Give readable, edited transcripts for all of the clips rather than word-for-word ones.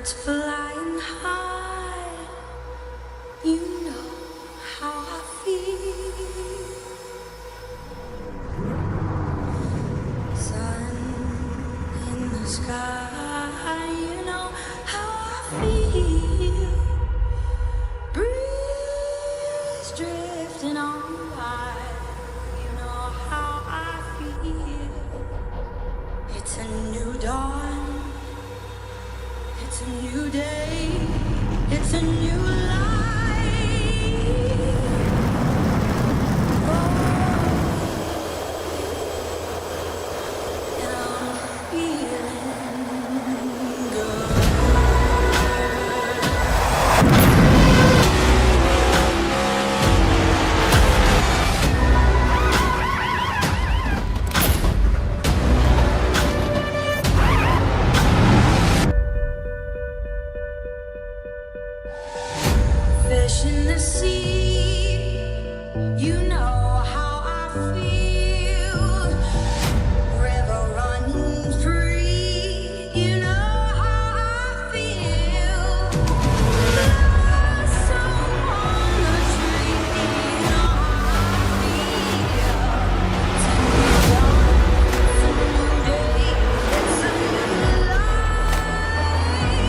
birds flying high, you know how I feel. Sun in the sky, you know how I feel. Breeze drifting on by, you know how I feel. It's a new dawn, it's a new day, it's a new life. And I'm feeling good. Fish in the sea, you know how I feel. River running free, you know how I feel. Blossom on the tree, you know how I feel. It's a new dawn, it's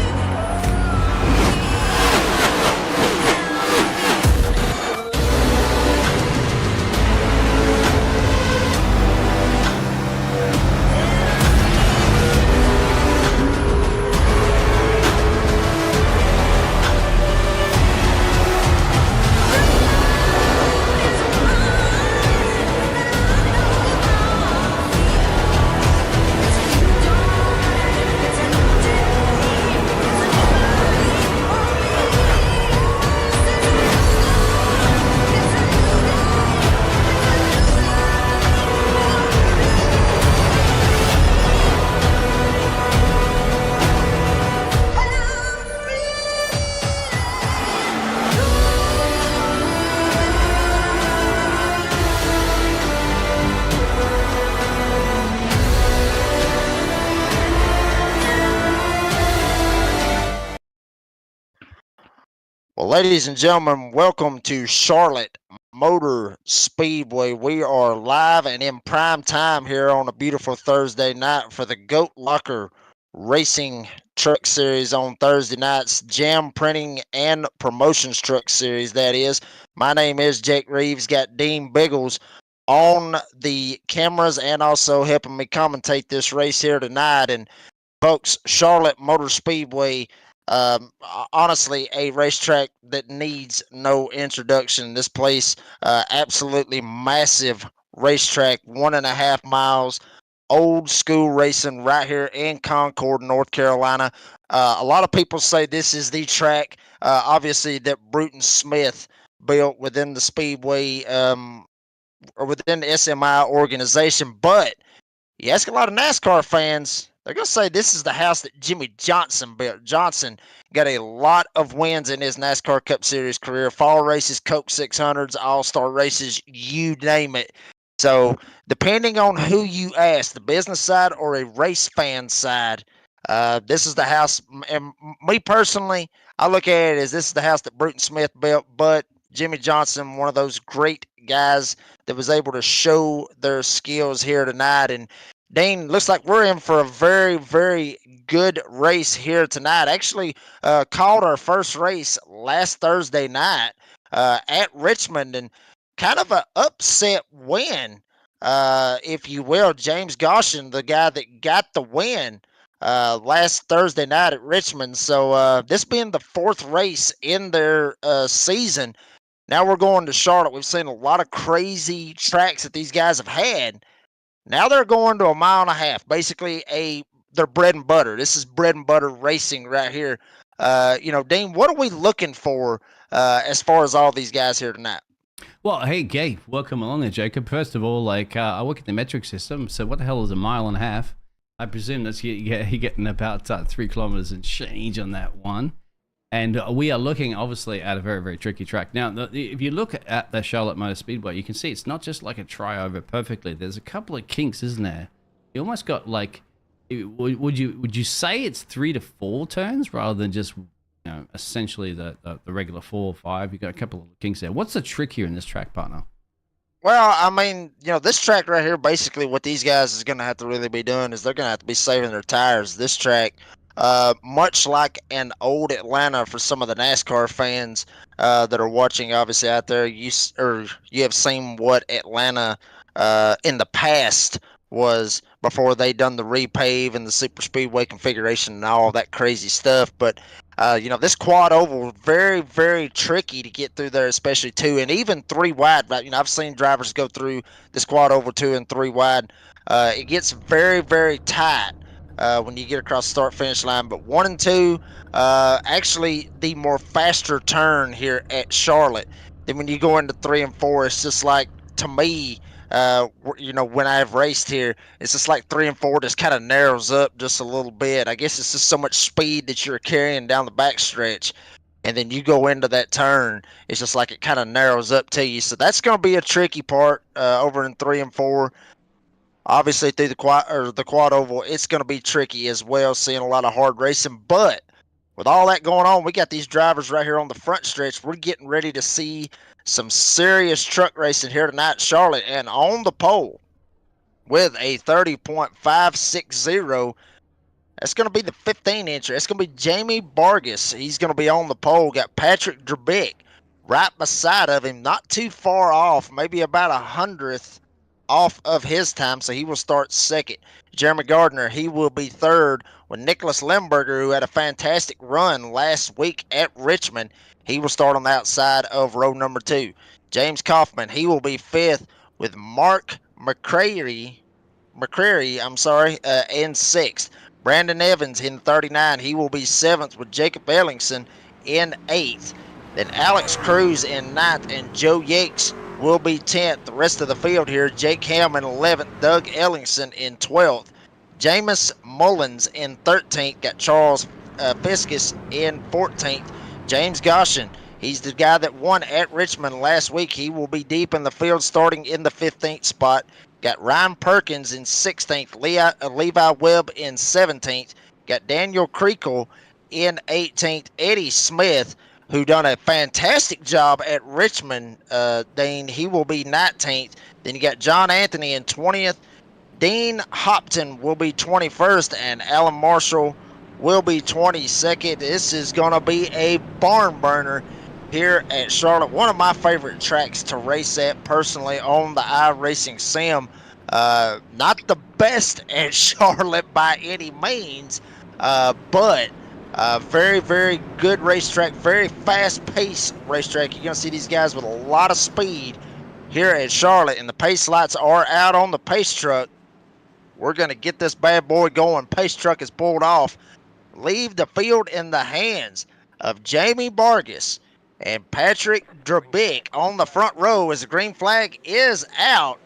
a new day, it's a new life. Well, ladies and gentlemen, welcome to Charlotte Motor Speedway. We are live and in prime time here on a beautiful Thursday night for the Goat Locker Racing Truck Series on Thursday nights, Jam Printing and Promotions Truck Series, that is. My name is Jake Reeves, got Dean Biggles on the cameras and also helping me commentate this race here tonight. And folks, Charlotte Motor Speedway, honestly, a racetrack that needs no introduction. This place, absolutely massive racetrack, 1.5 miles, old school racing right here in Concord, North Carolina. A lot of people say this is the track, obviously, that Bruton Smith built within the Speedway, or within the SMI organization, but you ask a lot of NASCAR fans, they're going to say this is the house that Jimmy Johnson built. Johnson got a lot of wins in his NASCAR Cup Series career. Fall races, Coke 600s, All-Star races, you name it. So, depending on who you ask, the business side or a race fan side, this is the house. And me personally, I look at it as this is the house that Bruton Smith built, but Jimmy Johnson, one of those great guys that was able to show their skills here tonight. And Dean, looks like we're in for a very, very good race here tonight. Actually, called our first race last Thursday night at Richmond, and kind of an upset win, if you will. James Goshen, the guy that got the win last Thursday night at Richmond. So this being the fourth race in their season, now we're going to Charlotte. We've seen a lot of crazy tracks that these guys have had. Now they're going to 1.5 miles, basically their bread and butter. This is bread and butter racing right here. Dean, what are we looking for as far as all these guys here tonight? Well, hey, Gabe, welcome along there, Jacob. First of all, I work in the metric system, so what the hell is 1.5 miles? I presume that's you're getting about 3 kilometers and change on that one. And we are looking, obviously, at a very, very tricky track. Now, if you look at the Charlotte Motor Speedway, you can see it's not just like a try-over perfectly. There's a couple of kinks, isn't there? You almost got, like, Would you say it's 3 to 4 turns rather than just essentially the regular 4 or 5? You got a couple of kinks there. What's the trick here in this track, partner? Well, I mean, this track right here, basically what these guys is going to have to really be doing is they're going to have to be saving their tires. This track, much like an old Atlanta for some of the NASCAR fans that are watching, obviously out there, you have seen what Atlanta in the past was before they done the repave and the super speedway configuration and all that crazy stuff. But this quad oval very, very tricky to get through there, especially 2 and even 3 wide. But I've seen drivers go through this quad oval 2 and 3 wide. It gets very, very tight when you get across the start finish line. But 1 and 2, actually the more faster turn here at Charlotte. Then when you go into 3 and 4, it's just like, to me, when I've raced here, it's just like 3 and 4 just kind of narrows up just a little bit. I guess it's just so much speed that you're carrying down the backstretch, and then you go into that turn, it's just like it kind of narrows up to you. So that's going to be a tricky part over in 3 and 4. Obviously, through the quad oval, it's going to be tricky as well, seeing a lot of hard racing. But with all that going on, we got these drivers right here on the front stretch. We're getting ready to see some serious truck racing here tonight in Charlotte. And on the pole with a 30.560, that's going to be the 15-incher. It's going to be Jamie Vargas. He's going to be on the pole. Got Patrick Drabick right beside of him, not too far off, maybe about 100th off of his time, so he will start second. Jeremy Gardner, he will be third, with Nicholas Limburger, who had a fantastic run last week at Richmond. He will start on the outside of row number 2. James Kaufman, he will be fifth, with Mark McCrary, in sixth. Brandon Evans in 39, he will be seventh, with Jacob Ellingson in eighth. Then Alex Cruz in ninth, and Joe Yates will be 10th. The rest of the field here, Jake Helm in 11th, Doug Ellingson in 12th, Jameis Mullins in 13th, got Charles Fiskus in 14th, James Goshen, he's the guy that won at Richmond last week. He will be deep in the field starting in the 15th spot. Got Ryan Perkins in 16th, Levi Webb in 17th, got Daniel Creakle in 18th, Eddie Smith, who done a fantastic job at Richmond, Dean. He will be 19th. Then you got John Anthony in 20th. Dean Hopton will be 21st, and Alan Marshall will be 22nd. This is going to be a barn burner here at Charlotte. One of my favorite tracks to race at personally on the iRacing Sim. Not the best at Charlotte by any means, but very, very good racetrack, very fast-paced racetrack. You're going to see these guys with a lot of speed here at Charlotte, and the pace lights are out on the pace truck. We're going to get this bad boy going. Pace truck is pulled off. Leave the field in the hands of Jamie Vargas and Patrick Drabick on the front row as the green flag is out.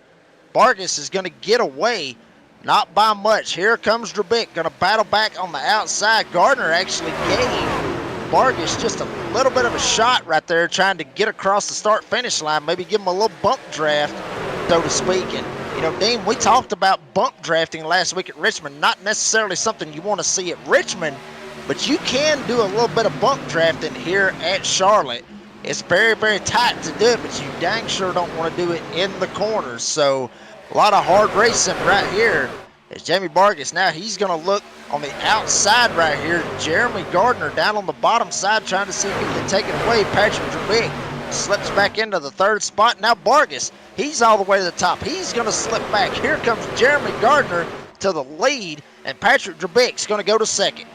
Vargas is going to get away. Not by much. Here comes Drabick. Going to battle back on the outside. Gardner actually gave Vargas just a little bit of a shot right there, trying to get across the start-finish line. Maybe give him a little bump draft, so to speak. And, Dean, we talked about bump drafting last week at Richmond. Not necessarily something you want to see at Richmond, but you can do a little bit of bump drafting here at Charlotte. It's very, very tight to do it, but you dang sure don't want to do it in the corners. So a lot of hard racing right here. As Jamie Vargas, now he's going to look on the outside right here. Jeremy Gardner down on the bottom side trying to see if he can take it away. Patrick Drabick slips back into the third spot. Now Vargas, he's all the way to the top. He's going to slip back. Here comes Jeremy Gardner to the lead, and Patrick Drabick's going to go to second.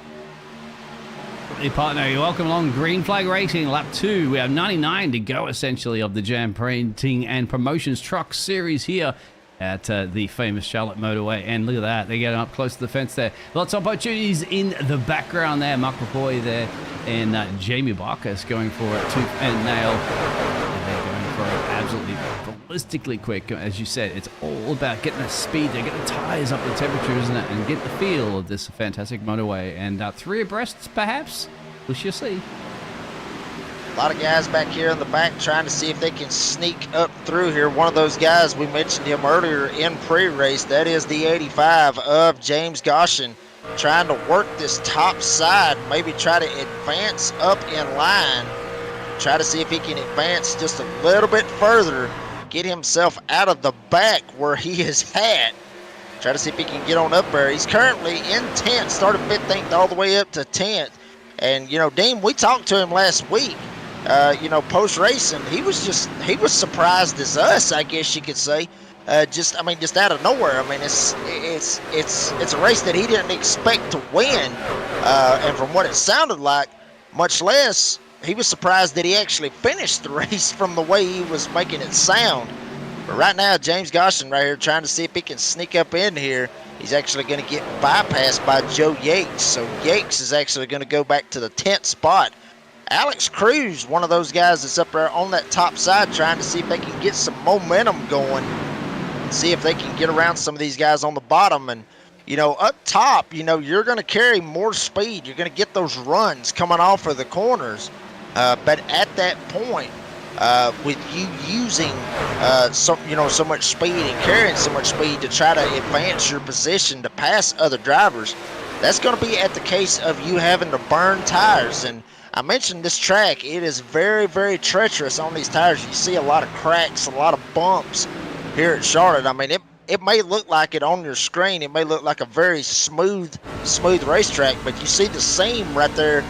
Hey partner, you're welcome along Green Flag Racing, lap 2. We have 99 to go essentially of the Jam Painting and Promotions Truck Series here at the famous Charlotte Motorway. And look at that, they're getting up close to the fence there. Lots of opportunities in the background there. Mark McCoy there and Jamie Vargas going for a tooth and nail. And they're going for it absolutely ballistically quick. As you said, it's all about getting the speed there, getting the tires up the temperature, isn't it? And get the feel of this fantastic motorway. And 3 abreast, perhaps? We shall see. A lot of guys back here in the back trying to see if they can sneak up through here. One of those guys, we mentioned him earlier in pre-race. That is the 85 of James Goshen, trying to work this top side, maybe try to advance up in line. Try to see if he can advance just a little bit further, get himself out of the back where he is at. Try to see if he can get on up there. He's currently in 10th, started 15th all the way up to 10th. And, you know, Dean, we talked to him last week, you know, post-racing. He was surprised as us, I guess you could say. Just out of nowhere. I mean, it's a race that he didn't expect to win. And from what it sounded like, much less, he was surprised that he actually finished the race from the way he was making it sound. But right now, James Goshen right here trying to see if he can sneak up in here. He's actually going to get bypassed by Joe Yates. So Yates is actually going to go back to the 10th spot. Alex Cruz, one of those guys that's up there on that top side trying to see if they can get some momentum going. See if they can get around some of these guys on the bottom. And, you know, up top, you know, you're going to carry more speed. You're going to get those runs coming off of the corners. But at that point, with you using so much speed and carrying so much speed to try to advance your position to pass other drivers, that's going to be at the case of you having to burn tires. And I mentioned this track, it is very, very treacherous on these tires. You see a lot of cracks, a lot of bumps here at Charlotte. I mean, it may look like it on your screen. It may look like a very smooth racetrack, but you see the seam right there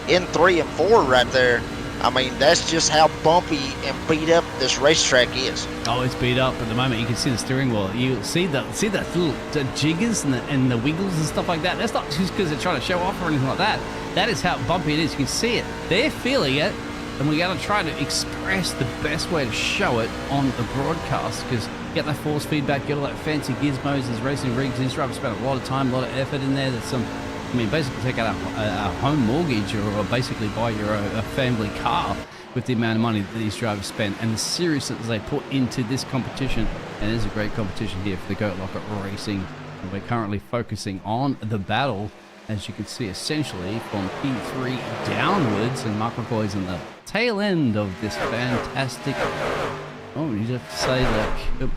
in 3 and 4 right there. I mean, that's just how bumpy and beat up this racetrack is. Oh, it's beat up at the moment. You can see the steering wheel. You see that little jiggers and the wiggles and stuff like that. That's not just because they're trying to show off or anything like that. That is how bumpy it is. You can see it. They're feeling it, and we got to try to express the best way to show it on the broadcast, because get that force feedback, get all that fancy gizmos, there's racing rigs. These drivers spent a lot of time, a lot of effort in there. There's some. I mean, basically take out a home mortgage or basically buy a family car with the amount of money that these drivers spent and the seriousness they put into this competition. And it is a great competition here for the Goat Locker Racing. And we're currently focusing on the battle, as you can see, essentially from P3 downwards. And Mark McCoy's in the tail end of this fantastic... Oh, you have to say like...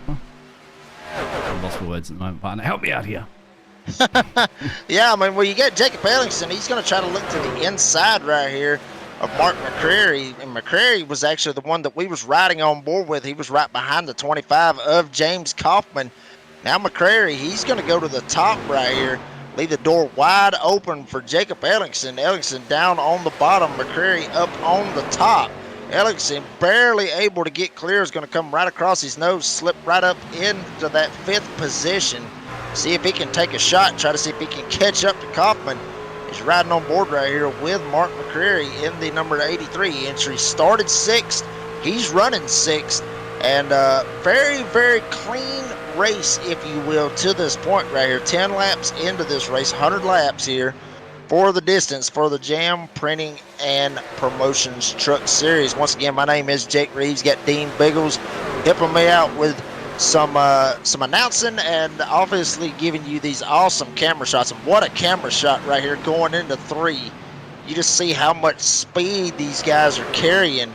I've lost my words at the moment, partner. Help me out here. Yeah, I mean, well, you got Jacob Ellingson. He's going to try to look to the inside right here of Mark McCreary. And McCreary was actually the one that we was riding on board with. He was right behind the 25 of James Kaufman. Now McCreary, he's going to go to the top right here. Leave the door wide open for Jacob Ellingson. Ellingson down on the bottom. McCreary up on the top. Ellingson barely able to get clear. Is going to come right across his nose, slip right up into that 5th position. See if he can take a shot, try to see if he can catch up to Kaufman. He's riding on board right here with Mark McCreary in the number 83 entry. Started 6th, he's running 6th, and very, very clean race, if you will, to this point right here. 10 laps into this race, 100 laps here for the distance for the Jam Printing and Promotions Truck Series. Once again, my name is Jake Reeves. Got Dean Biggles helping me out with some announcing and obviously giving you these awesome camera shots. And what a camera shot right here going into 3. You just see how much speed these guys are carrying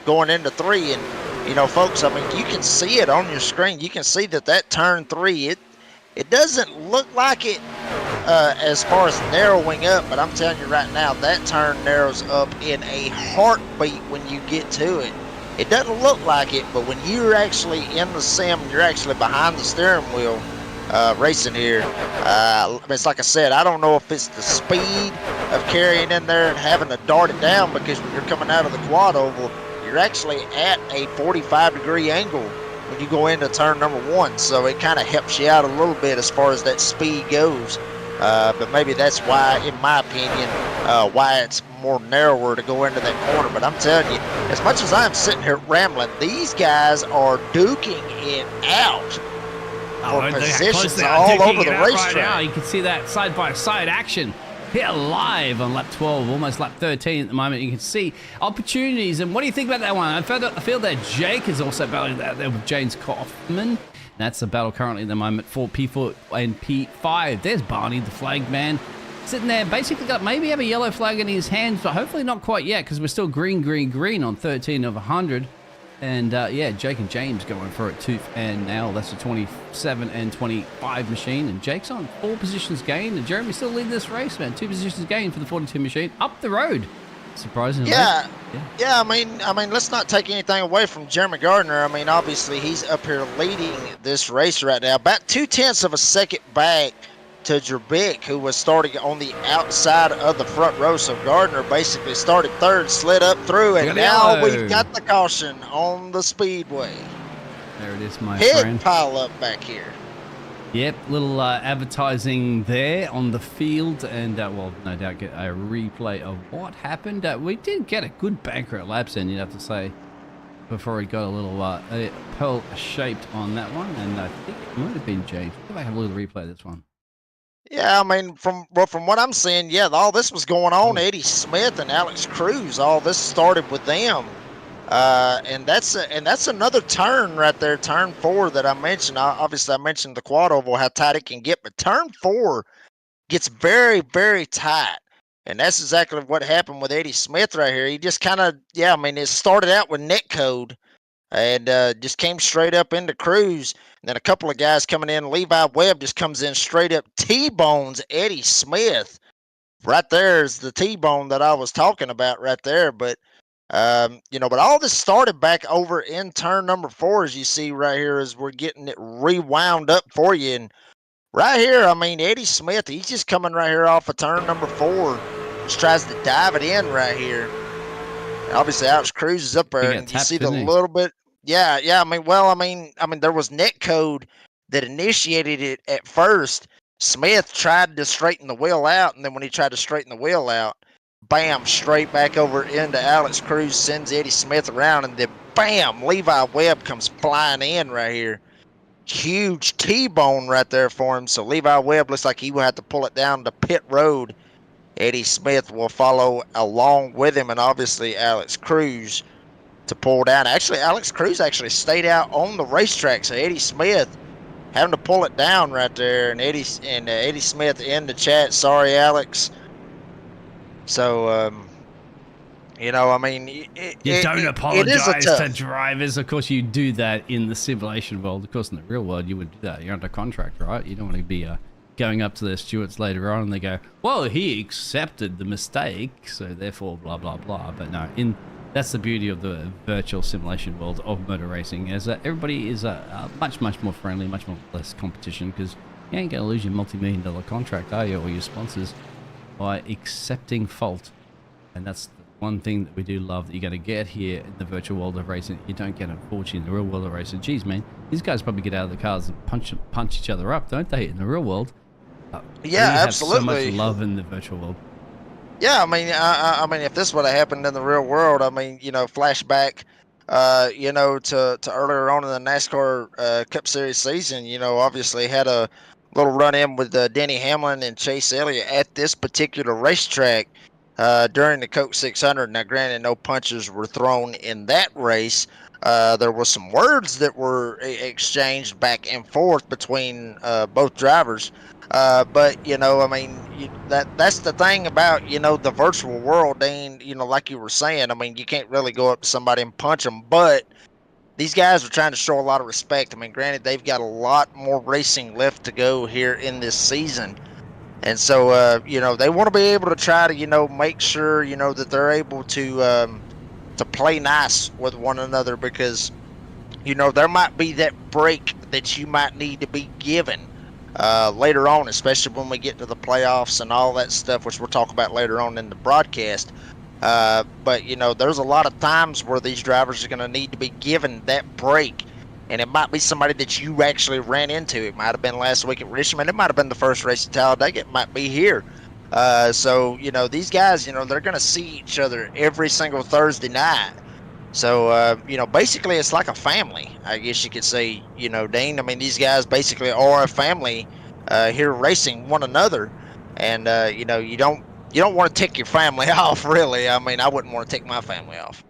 going into 3. And, you know, folks, I mean, you can see it on your screen. You can see that turn 3, it doesn't look like it as far as narrowing up, but I'm telling you right now, that turn narrows up in a heartbeat when you get to it. It doesn't look like it, but when you're actually in the sim, you're actually behind the steering wheel racing here. It's like I said, I don't know if it's the speed of carrying in there and having to dart it down, because when you're coming out of the quad oval, you're actually at a 45-degree angle when you go into turn number 1. So it kind of helps you out a little bit as far as that speed goes. But maybe that's why, in my opinion, why it's more narrower to go into that corner. But I'm telling you, as much as I'm sitting here rambling, these guys are duking it out for positions all over the racetrack. Right now. You can see that side-by-side action here live on lap 12, almost lap 13 at the moment. You can see opportunities. And what do you think about that one? I feel that Jake is also battling that there with James Kaufman. That's the battle currently at the moment for P4 and P5. There's Barney, the flag man. sitting there, basically got maybe have a yellow flag in his hands, but hopefully not quite yet because we're still green, green, green on 13 of 100. And yeah, Jake and James going for it tooth and nail. That's a 27 and 25 machine. And Jake's on 4 positions gained. And Jeremy still leading this race, man. 2 positions gained for the 42 machine up the road. Surprisingly. Yeah. I mean, let's not take anything away from Jeremy Gardner. I mean, obviously he's up here leading this race right now, about 0.2 of a second back to Jerbick, who was starting on the outside of the front row. So Gardner basically started third, slid up through, and now we've got the caution on the speedway. There it is, my Pit friend. pile up back here. Yep, little advertising there on the field, and well, no doubt get a replay of what happened. We did get a good banker at laps end, you'd have to say, before he got a little pearl-shaped on that one, and I think it might have been James. Let's have a little replay of this one. Yeah, I mean, from what I'm seeing, yeah, all this was going on. Eddie Smith and Alex Cruz, all this started with them, and that's another turn right there, turn 4 that I mentioned. Obviously, I mentioned the quad oval, how tight it can get, but turn 4 gets very, very tight, and that's exactly what happened with Eddie Smith right here. He just kind of, yeah, I mean, it started out with net code. And just came straight up into Cruz. And then a couple of guys coming in. Levi Webb just comes in straight up, T-bones Eddie Smith. Right there is the T-bone that I was talking about right there. But, but all this started back over in turn number 4, as you see right here, as we're getting it rewound up for you. And right here, I mean, Eddie Smith, he's just coming right here off of turn number 4. Just tries to dive it in right here. Obviously, Alex Cruz is up there, and you see the little bit. Yeah. I mean, there was net code that initiated it at first. Smith tried to straighten the wheel out, and then when he tried to straighten the wheel out, bam, straight back over into Alex Cruz, sends Eddie Smith around, and then bam, Levi Webb comes flying in right here. Huge T-bone right there for him. So Levi Webb looks like he will have to pull it down to pit road. Eddie Smith will follow along with him, and obviously Alex Cruz to pull down. Actually, Alex Cruz actually stayed out on the racetrack, so Eddie Smith having to pull it down right there. And Eddie Smith in the chat, sorry, Alex. So, I mean, you don't apologize to drivers. Of course, you do that in the simulation world. Of course, in the real world, you would do that. You're under contract, right? You don't want to be going up to their stewards later on and they go, well, he accepted the mistake, so therefore blah blah blah. But no, that's the beauty of the virtual simulation world of motor racing, is that everybody is much more friendly, much more less competition, because you ain't gonna lose your multi-million-dollar contract, are you, or your sponsors, by accepting fault. And that's the one thing that we do love that you're gonna get here in the virtual world of racing. You don't get, unfortunately, in the real world of racing. Geez, man, these guys probably get out of the cars and punch each other up, don't they, in the real world? Yeah, absolutely. Have so much love in the virtual world. Yeah, I mean, if this would have happened in the real world, I mean, flashback, to earlier on in the NASCAR Cup Series season, obviously had a little run-in with Denny Hamlin and Chase Elliott at this particular racetrack during the Coke 600. Now, granted, no punches were thrown in that race. There was some words that were exchanged back and forth between both drivers. But I mean, that's the thing about the virtual world, Dean. Like you were saying, I mean, you can't really go up to somebody and punch them. But these guys are trying to show a lot of respect. I mean, granted, they've got a lot more racing left to go here in this season, and so they want to be able to try to make sure that they're able to play nice with one another, because there might be that break that you might need to be given later on, especially when we get to the playoffs and all that stuff, which we'll talk about later on in the broadcast. But there's a lot of times where these drivers are going to need to be given that break, and it might be somebody that you actually ran into. It might have been last week at Richmond. It might have been the first race at Talladega. It might be here. So these guys, they're going to see each other every single Thursday night. So, basically it's like a family, I guess you could say, Dean. I mean, these guys basically are a family here racing one another. And, you don't want to tick your family off, really. I mean, I wouldn't want to tick my family off.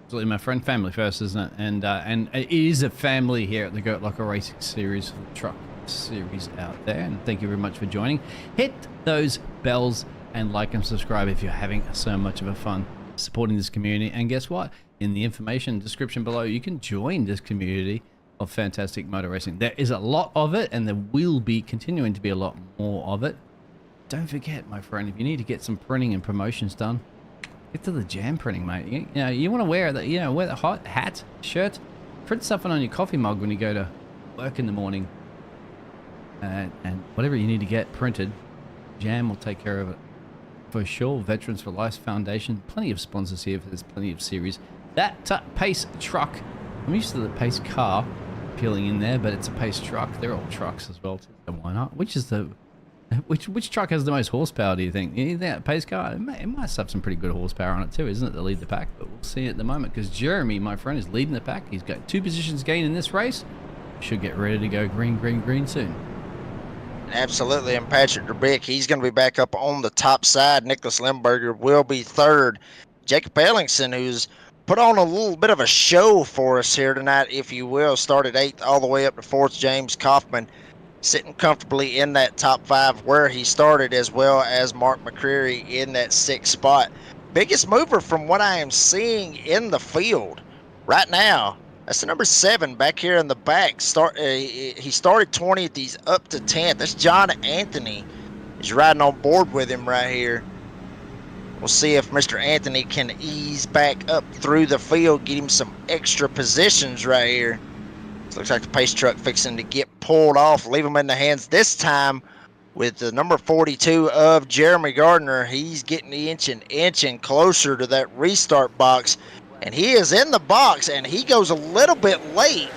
Absolutely, my friend. Family first, isn't it? And it is a family here at the Goat Locker Racing Series for the truck series out there. And thank you very much for joining. Hit those bells and like and subscribe if you're having so much of a fun supporting this community. And guess what? In the information description below, you can join this community of fantastic motor racing. There is a lot of it, and there will be continuing to be a lot more of it. Don't forget, my friend, if you need to get some printing and promotions done, get to the jam printing, mate. You know, you want to wear the, wear the hot hat, shirt, print something on your coffee mug when you go to work in the morning, and whatever you need to get printed, Jam will take care of it for sure. Veterans for Life Foundation, plenty of sponsors here. There's plenty of series. That Pace truck, I'm used to the Pace car peeling in there, but it's a Pace truck. They're all trucks as well, so why not? Which truck has the most horsepower, do you think? You think that Pace car? It might have some pretty good horsepower on it too, isn't it, to lead the pack? But we'll see at the moment, because Jeremy, my friend, is leading the pack. He's got 2 positions gained in this race. Should get ready to go green soon. Absolutely, and Patrick Derbick, he's going to be back up on the top side. Nicholas Limburger will be third. Jacob Ellingson, who's put on a little bit of a show for us here tonight, if you will, started 8th all the way up to 4th. James Kaufman sitting comfortably in that top 5 where he started, as well as Mark McCreary in that 6th spot. Biggest mover from what I am seeing in the field right now, that's the number 7 back here in the back. He started 20th, he's up to 10th. That's John Anthony. He's riding on board with him right here. We'll see if Mr. Anthony can ease back up through the field, get him some extra positions right here. Looks like the Pace truck fixing to get pulled off, leave him in the hands this time with the number 42 of Jeremy Gardner. He's getting inching closer to that restart box, and he is in the box, and he goes a little bit late.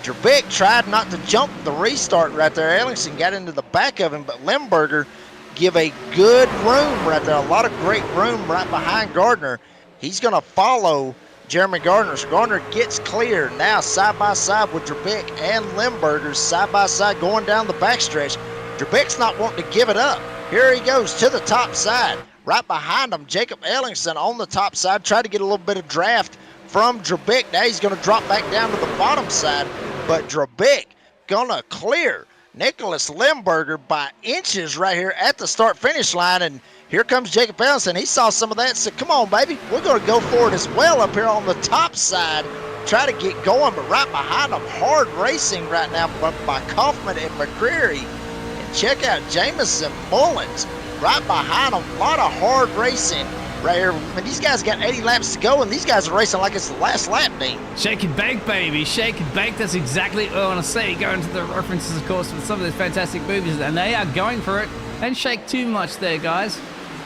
Drabik tried not to jump the restart right there. Ellingson got into the back of him, but Limburger give a good room right there. A lot of great room right behind Gardner. He's going to follow Jeremy Gardner. So Gardner gets clear now side by side with Drabik and Limburger side by side going down the backstretch. Drabik's not wanting to give it up. Here he goes to the top side. Right behind him, Jacob Ellingson on the top side. Tried to get a little bit of draft from Drabik. Now he's going to drop back down to the bottom side, but Drabik going to clear Nicholas Limburger by inches right here at the start-finish line, and here comes Jacob Ellingson. He saw some of that and said, come on, baby, we're going to go for it as well up here on the top side. Try to get going, but right behind them, hard racing right now by Kaufman and McCreary. And check out Jamison Mullins right behind them. A lot of hard racing right here. I mean, these guys got 80 laps to go, and these guys are racing like it's the last lap, Dean. Shake and bake, baby. Shake and bake. That's exactly what I want to say. Going to the references, of course, with some of these fantastic movies, and they are going for it. Don't shake too much there, guys.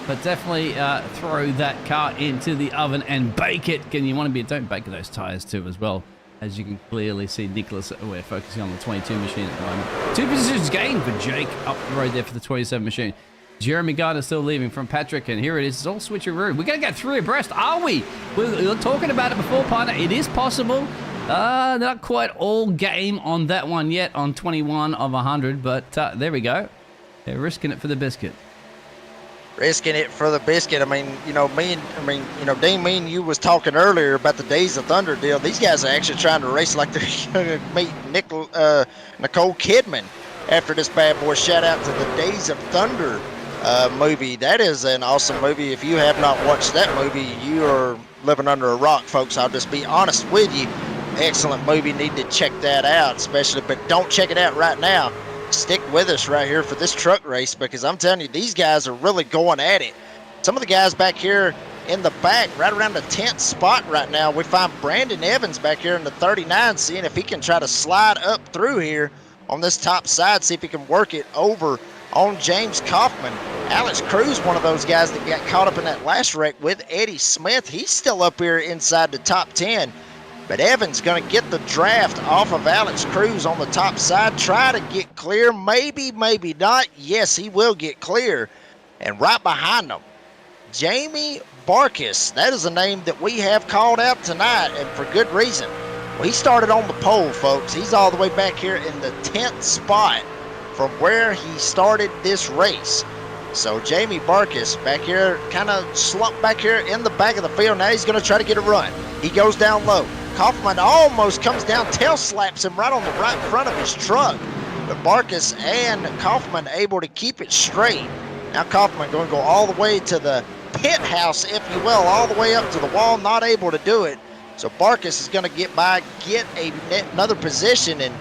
But definitely throw that car into the oven and bake it. And you want to be, don't bake those tires too as well. As you can clearly see, Nicholas, we're focusing on the 22 machine at the moment. 2 positions gained for Jake up the road there for the 27 machine. Jeremy Gardner still leaving from Patrick, and here it is. It's all switcheroo. We're going to get 3 abreast, are we? We were talking about it before, partner. It is possible. Not quite all game on that one yet on 21 of 100, but there we go. They're risking it for the biscuit. Risking it for the biscuit. I mean, Dean, me and you was talking earlier about the Days of Thunder deal. These guys are actually trying to race like they're going to meet Nicole Kidman after this bad boy. Shout out to the Days of Thunder movie. That is an awesome movie. If you have not watched that movie, you are living under a rock, folks. I'll just be honest with you. Excellent movie. Need to check that out, especially, but don't check it out right now. Stick with us right here for this truck race, because I'm telling you, these guys are really going at it. Some of the guys back here in the back, right around the 10th spot right now, we find Brandon Evans back here in the 39, seeing if he can try to slide up through here on this top side, see if he can work it over on James Kaufman. Alex Cruz, one of those guys that got caught up in that last wreck with Eddie Smith. He's still up here inside the top 10. But Evans going to get the draft off of Alex Cruz on the top side. Try to get clear. Maybe, maybe not. Yes, he will get clear. And right behind him, Jamie Barkis. That is a name that we have called out tonight, and for good reason. Well, he started on the pole, folks. He's all the way back here in the 10th spot from where he started this race. So Jamie Barkis back here, kind of slumped back here in the back of the field. Now he's going to try to get a run. He goes down low. Kaufman almost comes down, tail slaps him right on the right front of his truck. but Barkus and Kaufman able to keep it straight. Now Kaufman going to go all the way to the pit house, if you will, all the way up to the wall, not able to do it. So Barkus is going to get by, get another position, and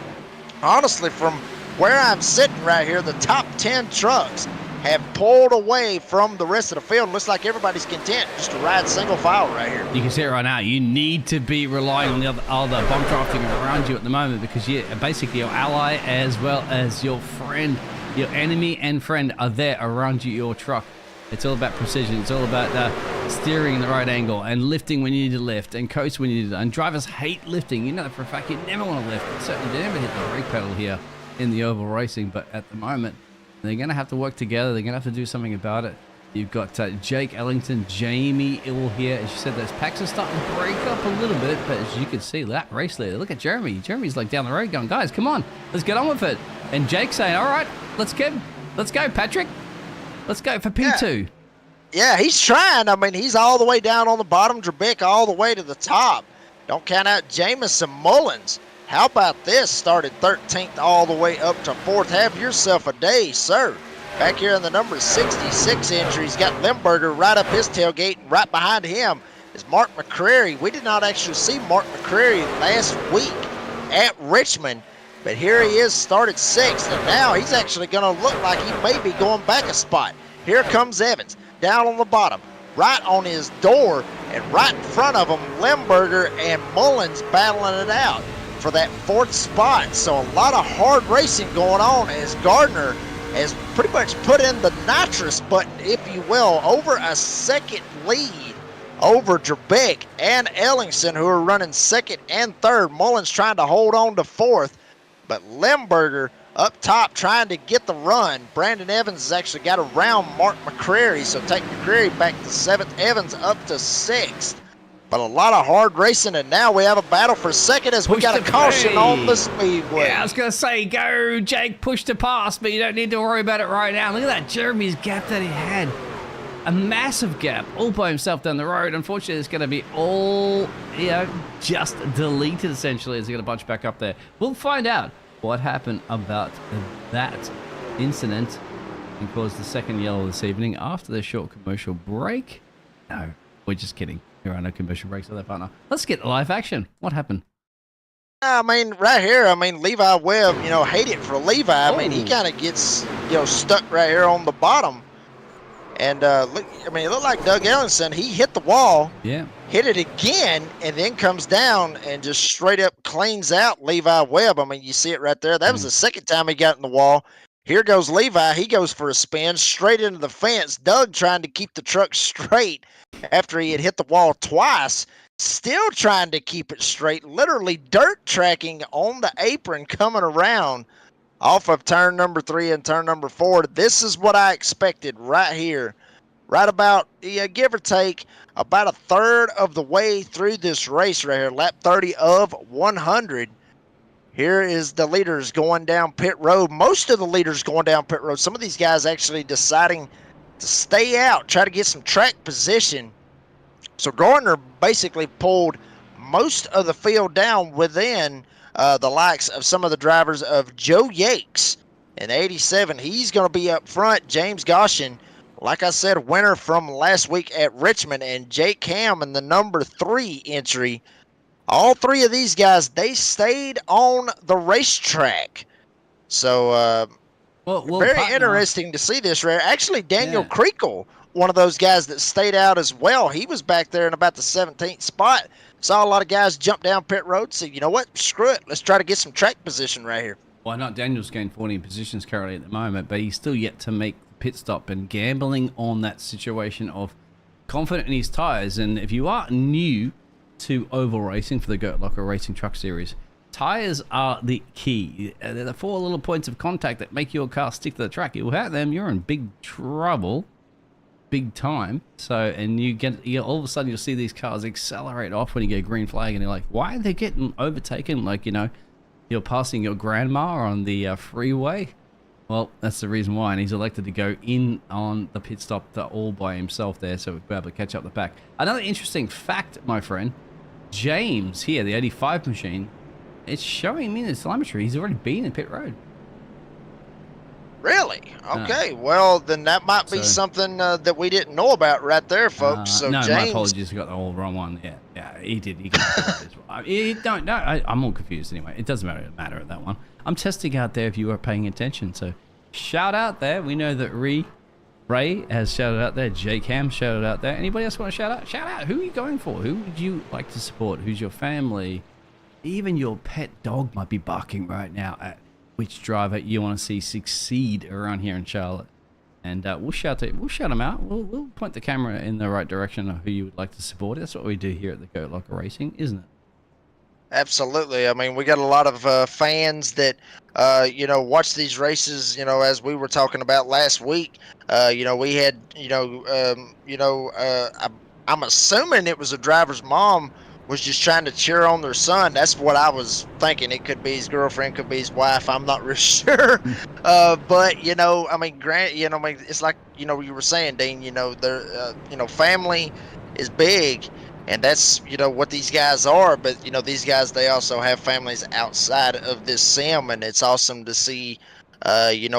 honestly, from where I'm sitting right here, the top 10 trucks have pulled away from the rest of the field. Looks like everybody's content just to ride single file right here. You can see it right now. You need to be relying on the other bomb drafting around you at the moment, because basically your ally as well as your friend, your enemy and friend are there around you, your truck. It's all about precision. It's all about steering in the right angle and lifting when you need to lift and coast when you need to. And drivers hate lifting. You know that for a fact. You never want to lift. Certainly they never hit the brake pedal here in the oval racing, but at the moment they're going to have to work together. They're going to have to do something about it. You've got Jake Ellington, Jamie Ill here. As you said, those packs are starting to break up a little bit, but as you can see, that race leader, look at Jeremy. Jeremy's like down the road going, guys, come on, let's get on with it. And Jake's saying, all right, let's go, Patrick. Let's go for P2. Yeah, he's trying. I mean, he's all the way down on the bottom, Trebek all the way to the top. Don't count out Jamison Mullins. How about this? Started 13th all the way up to 4th. Have yourself a day, sir. Back here in the number 66 entry, he's got Limburger right up his tailgate, and right behind him is Mark McCrary. We did not actually see Mark McCrary last week at Richmond, but here he is, started 6th, and now he's actually going to look like he may be going back a spot. Here comes Evans, down on the bottom, right on his door, and right in front of him, Limburger and Mullins battling it out for that 4th spot. So a lot of hard racing going on as Gardner has pretty much put in the nitrous button, if you will, over a second lead over Trebek and Ellingson, who are running 2nd and 3rd. Mullins trying to hold on to 4th, but Limburger up top trying to get the run. Brandon Evans has actually got around Mark McCrary, so take McCrary back to 7th, Evans up to 6th. But a lot of hard racing, and now we have a battle for 2nd as we got a caution on the Speedway. Yeah, I was going to say, go, Jake, push to pass, but you don't need to worry about it right now. Look at that Jeremy's gap that he had. A massive gap all by himself down the road. Unfortunately, it's going to be all, just deleted, essentially, as he's going to bunch back up there. We'll find out what happened about that incident and caused the 2nd yellow this evening after the short commercial break. No, we're just kidding. There are no commercial breaks with that partner. Let's get live action. What happened? I mean, right here, Levi Webb, hate it for Levi. I mean, he kind of gets, stuck right here on the bottom. And, look, it looked like Doug Ellingson, he hit the wall, hit it again, and then comes down and just straight up cleans out Levi Webb. I mean, you see it right there. That was the 2nd time he got in the wall. Here goes Levi. He goes for a spin straight into the fence. Doug trying to keep the truck straight after he had hit the wall twice. Still trying to keep it straight. Literally dirt tracking on the apron coming around off of turn number 3 and turn number 4. This is what I expected right here. Right about, give or take, about a third of the way through this race right here. Lap 30 of 100. Here is the leaders going down pit road. Most of the leaders going down pit road. Some of these guys actually deciding to stay out, try to get some track position. So Gardner basically pulled most of the field down within the likes of some of the drivers of Joe Yakes in 87. He's going to be up front. James Goshen, like I said, winner from last week at Richmond, and Jake Ham in the number 3 entry. All 3 of these guys, they stayed on the racetrack. So, very interesting to see this. Actually, Daniel Creakle, one of those guys that stayed out as well. He was back there in about the 17th spot. Saw a lot of guys jump down pit road. So, you know what? Screw it. Let's try to get some track position right here. Why not? Daniel's gained 14 positions currently at the moment, but he's still yet to make the pit stop and gambling on that situation of confident in his tires. And if you are new to oval racing for the Goat Locker Racing Truck Series, tires are the key. They're the 4 little points of contact that make your car stick to the track. You without them, you're in big trouble, big time. So, and you all of a sudden you'll see these cars accelerate off when you get a green flag, and you're like, why are they getting overtaken? Like, you're passing your grandma on the freeway. Well, that's the reason why, and he's elected to go in on the pit stop all by himself there, so we'll be able to catch up the pack. Another interesting fact, my friend, James here, the 85 machine, it's showing me in the telemetry he's already been in pit road. Really? Okay. Well, then that might be So- something that we didn't know about right there, folks. So no, my James, apologies. I got the whole wrong one. Yeah, he did. He got it as well. Don't. No, I'm all confused anyway. It doesn't matter at that one. I'm testing out there if you are paying attention. So, shout out there. We know that Ray has shouted out there. Jake Ham shouted out there. Anybody else want to shout out? Shout out. Who are you going for? Who would you like to support? Who's your family? Even your pet dog might be barking right now at which driver you want to see succeed around here in Charlotte. And we'll shout them out. We'll point the camera in the right direction of who you would like to support. That's what we do here at the Goat Locker Racing, isn't it? absolutely. I mean, we got a lot of fans that, watch these races. As we were talking about last week. We had, I'm assuming it was a driver's mom was just trying to cheer on their son. That's what I was thinking. It could be his girlfriend, could be his wife. I'm not real sure. But I mean, it's like you were saying, Dean. Family is big, and that's what these guys are. But these guys, they also have families outside of this sim, and it's awesome to see.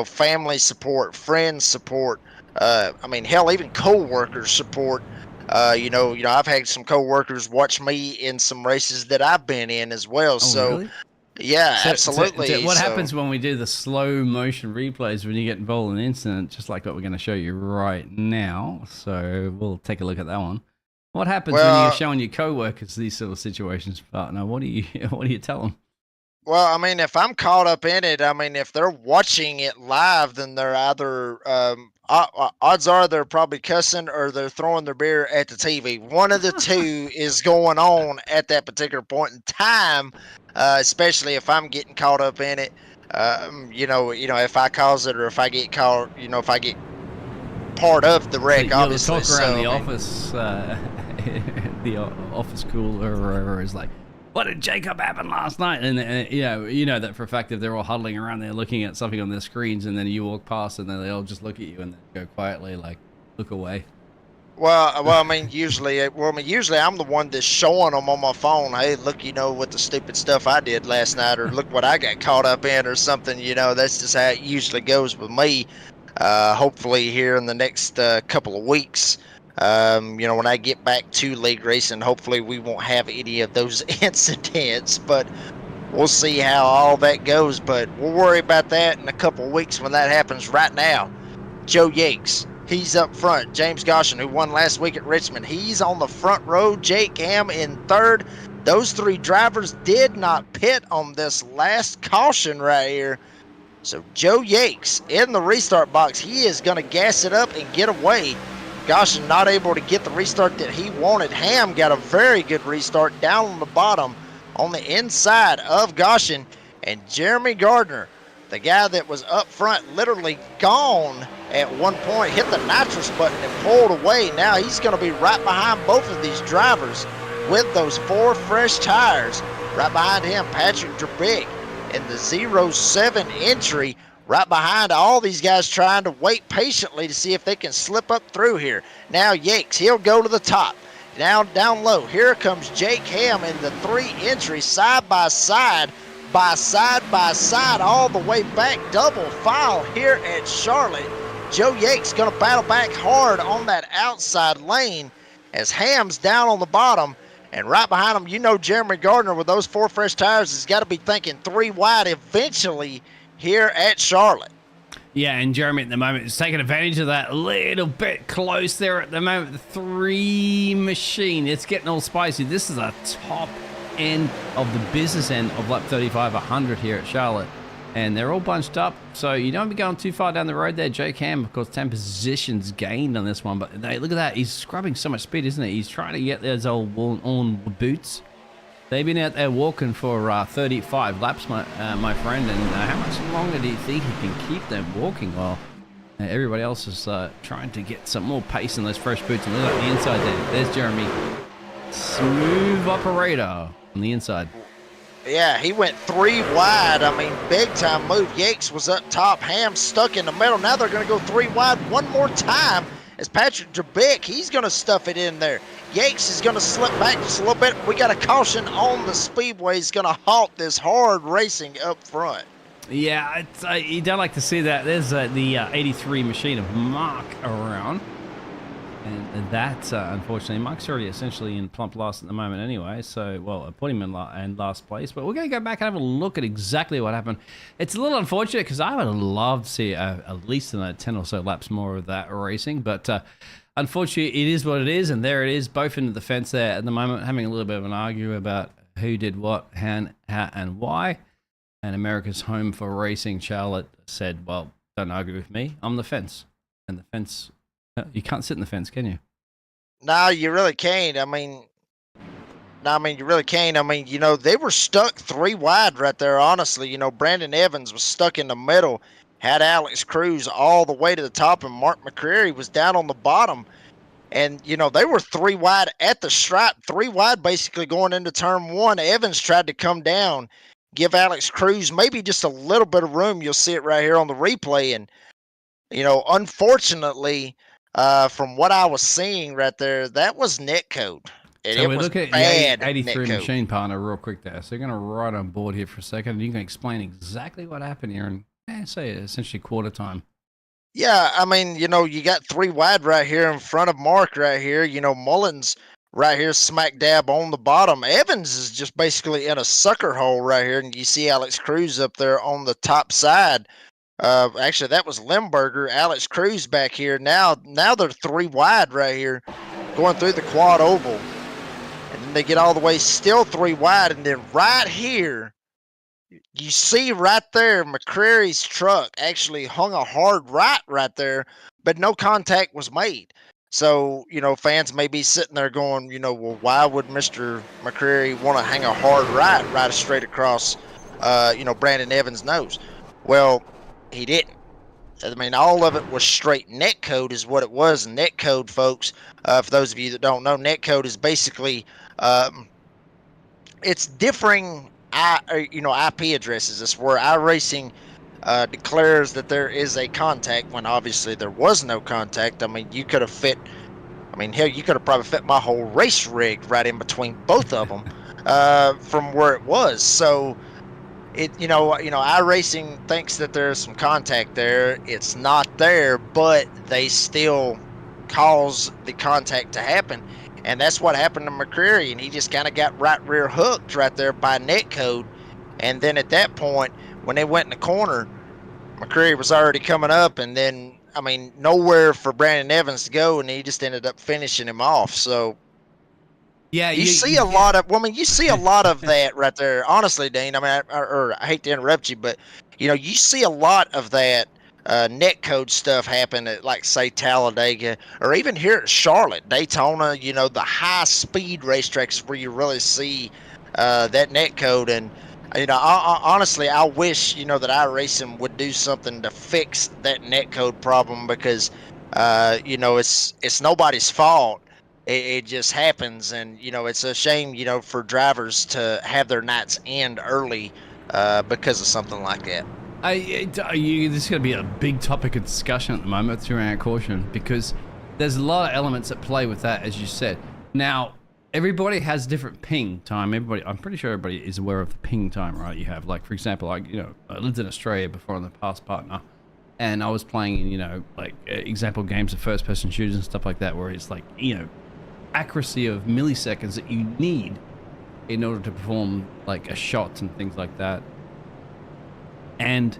Family support, friends support. I mean, hell, even co-workers support. I've had some coworkers watch me in some races that I've been in as well. Really? Yeah, So absolutely. what happens when we do the slow motion replays when you get involved in an incident, just like what we're going to show you right now? So we'll take a look at that one. What happens when you're showing your coworkers these sort of situations, partner? What do you tell them? Well, I mean, if I'm caught up in it, I mean, if they're watching it live, then they're either odds are they're probably cussing or they're throwing their beer at the TV. One of the two is going on at that particular point in time, especially if I'm getting caught up in it. If I cause it or if I get caught, if I get part of the wreck, So obviously. Talk around the office, the office cooler or wherever is like, what did Jacob happen last night? And you know that for a fact if they're all huddling around there looking at something on their screens, and then you walk past and then they all just look at you and then go quietly like look away. Well, I mean, usually I'm the one that's showing them on my phone. Hey, look, what the stupid stuff I did last night, or look what I got caught up in, or something. That's just how it usually goes with me. Hopefully, here in the next couple of weeks, when I get back to league racing, hopefully we won't have any of those incidents. But we'll see how all that goes. But we'll worry about that in a couple of weeks when that happens. Right now, Joe Yates. He's up front. James Goshen, who won last week at Richmond, he's on the front row. Jake Ham in third. Those three drivers did not pit on this last caution right here. So Joe Yates in the restart box. He is going to gas it up and get away. Goshen not able to get the restart that he wanted. Ham got a very good restart down on the bottom on the inside of Goshen. And Jeremy Gardner, the guy that was up front, literally gone at one point, hit the nitrous button and pulled away. Now he's going to be right behind both of these drivers with those 4 fresh tires. Right behind him, Patrick Drabick in the 07 entry, right behind all these guys trying to wait patiently to see if they can slip up through here. Now Yates, he'll go to the top. Now down low, here comes Jake Ham in the 3 entries, side by side, all the way back, double file here at Charlotte. Joe Yates going to battle back hard on that outside lane as Ham's down on the bottom. And right behind him, Jeremy Gardner with those 4 fresh tires has got to be thinking 3 wide eventually here at Charlotte. Yeah, and Jeremy at the moment is taking advantage of that little bit close there at the moment. The 3 machine, it's getting all spicy. This is a top end of the business end of lap 35, 100 here at Charlotte. And they're all bunched up, so you don't be going too far down the road there. Jake Ham, of course, 10 positions gained on this one, but look at that. He's scrubbing so much speed, isn't he? He's trying to get those old on boots. They've been out there walking for 35 laps, my friend, and how much longer do you think he can keep them walking while everybody else is trying to get some more pace in those fresh boots? And look at the inside there. There's Jeremy. Smooth operator on the inside. Yeah, he went 3 wide. I mean, big time move. Yates was up top. Ham stuck in the middle. Now they're going to go 3 wide one more time as Patrick Drabick, he's going to stuff it in there. Yates is going to slip back just a little bit. We got a caution on the Speedway. He's going to halt this hard racing up front. Yeah, it's, you don't like to see that. There's the 83 machine of Mark around. And that, unfortunately, Mark's already essentially in plump last at the moment anyway. So, well, I put him in last place. But we're going to go back and have a look at exactly what happened. It's a little unfortunate because I would love to see at least in 10 or so laps more of that racing. But unfortunately, it is what it is. And there it is, both into the fence there at the moment, having a little bit of an argument about who did what, how, and why. And America's home for racing, Charlotte, said, well, don't argue with me. I'm the fence. And the fence... You can't sit in the fence, can you? No, you really can't. I mean, you really can't. I mean, they were stuck 3 wide right there, honestly. Brandon Evans was stuck in the middle, had Alex Cruz all the way to the top, and Mark McCreary was down on the bottom. And, they were 3 wide at the stripe, 3 wide basically going into turn 1. Evans tried to come down, give Alex Cruz maybe just a little bit of room. You'll see it right here on the replay. And, unfortunately... from what I was seeing right there, that was netcode. And so it we was look at bad the 83 netcode. machine partner real quick there. So you're going to ride on board here for a second, and you can explain exactly what happened here in, say, essentially quarter time. Yeah, I mean, you got 3 wide right here in front of Mark right here. Mullins right here smack dab on the bottom. Evans is just basically in a sucker hole right here, and you see Alex Cruz up there on the top side. Actually, that was Limburger. Alex Cruz back here. Now they're 3 wide right here, going through the quad oval, and then they get all the way still 3 wide, and then right here, you see right there, McCreary's truck actually hung a hard right there, but no contact was made. So, fans may be sitting there going, well, why would Mr. McCreary want to hang a hard right straight across, Brandon Evans' nose? Well, he didn't. I mean, all of it was straight netcode is what it was. And netcode, folks, for those of you that don't know, netcode is basically it's differing IP addresses. It's where iRacing declares that there is a contact when obviously there was no contact. I mean, you could have hell, you could have probably fit my whole race rig right in between both of them from where it was. So iRacing thinks that there's some contact there. It's not there, but they still cause the contact to happen. And that's what happened to McCreary, and he just kind of got right rear hooked right there by netcode. And then at that point, when they went in the corner, McCreary was already coming up, and then, nowhere for Brandon Evans to go, and he just ended up finishing him off. So, yeah, you see a lot of that right there. Honestly, Dean, I hate to interrupt you, but, you see a lot of that netcode stuff happen at, like, say, Talladega, or even here at Charlotte, Daytona, the high-speed racetracks where you really see that netcode. And, honestly, I wish, that iRacing would do something to fix that netcode problem because, it's nobody's fault. It just happens, and, it's a shame, for drivers to have their nights end early because of something like that. This is going to be a big topic of discussion at the moment throughout caution because there's a lot of elements at play with that, as you said. Now, everybody has different ping time. I'm pretty sure everybody is aware of the ping time, right? You have, like, for example, I lived in Australia before on the past partner, and I was playing in, example games of first-person shooters and stuff like that, where it's like, accuracy of milliseconds that you need in order to perform, like, a shot and things like that. And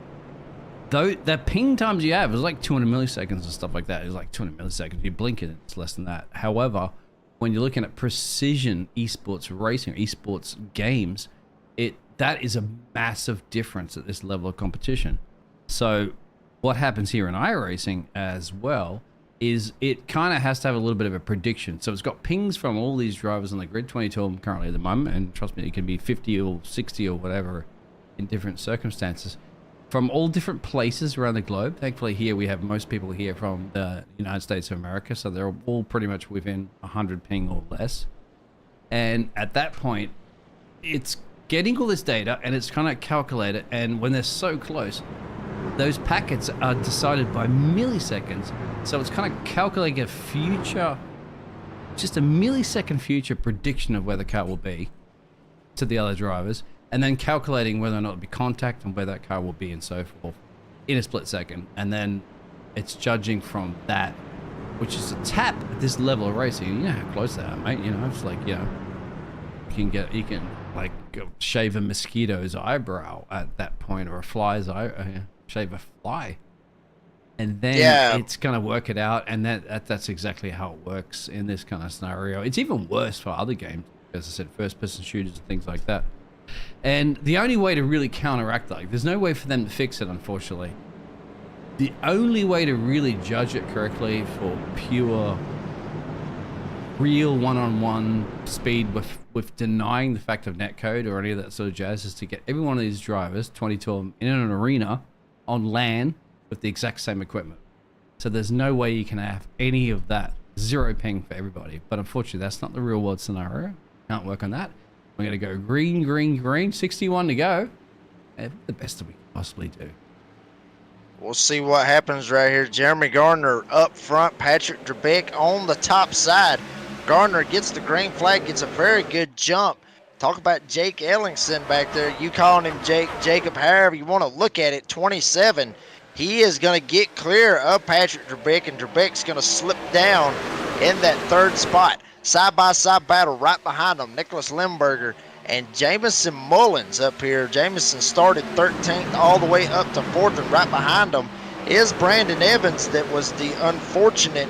though the ping times you have is like 200 milliseconds and stuff like that. It's like 200 milliseconds. If you blink it, it's less than that. However, when you're looking at precision esports racing, esports games, that is a massive difference at this level of competition. So what happens here in iRacing as well is it kind of has to have a little bit of a prediction. So it's got pings from all these drivers on the grid, 22 of them currently at the moment, and trust me, it can be 50 or 60 or whatever in different circumstances from all different places around the globe. Thankfully here we have most people here from the United States of America, so they're all pretty much within 100 ping or less. And at that point, it's getting all this data and it's kind of calculated, and when they're so close, those packets are decided by milliseconds. So it's kind of calculating a future, just a millisecond future prediction of where the car will be to the other drivers. and then calculating whether or not it'll be contact and where that car will be and so forth in a split second. And then it's judging from that, which is a tap at this level of racing. You know how close they are, mate. You know, it's like, you know, you can like go shave a mosquito's eyebrow at that point, or a fly's eye, shave a fly. And then it's going to work it out, and that's exactly how it works in this kind of scenario. It's even worse for other games, as I said, first-person shooters and things like that. And the only way to really counteract that, like, there's no way for them to fix it, unfortunately. The only way to really judge it correctly for pure, real one-on-one speed with denying the fact of netcode or any of that sort of jazz is to get every one of these drivers, 22 of them, in an arena on LAN with the exact same equipment. So there's no way you can have any of that. Zero ping for everybody. But unfortunately, that's not the real world scenario. Can't work on that. We're going to go green, green, green. 61 to go. And the best that we can possibly do. We'll see what happens right here. Jeremy Gardner up front. Patrick Drebeck on the top side. Gardner gets the green flag, gets a very good jump. Talk about Jake Ellingson back there. You calling him Jacob, however you want to look at it. 27. He is going to get clear of Patrick Drebeck, and Drebeck's going to slip down in that third spot. Side-by-side battle right behind him. Nicholas Limburger and Jamison Mullins up here. Jamison started 13th all the way up to 4th, and right behind him is Brandon Evans, that was the unfortunate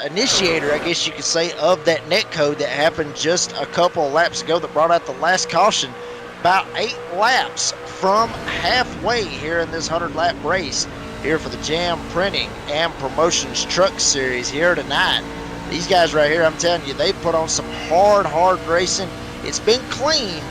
initiator, I guess you could say, of that netcode that happened just a couple of laps ago that brought out the last caution. About 8 laps from halfway here in this 100-lap race here for the Jam Printing and Promotions Truck Series here tonight. These guys right here, I'm telling you, they put on some hard racing. It's been clean,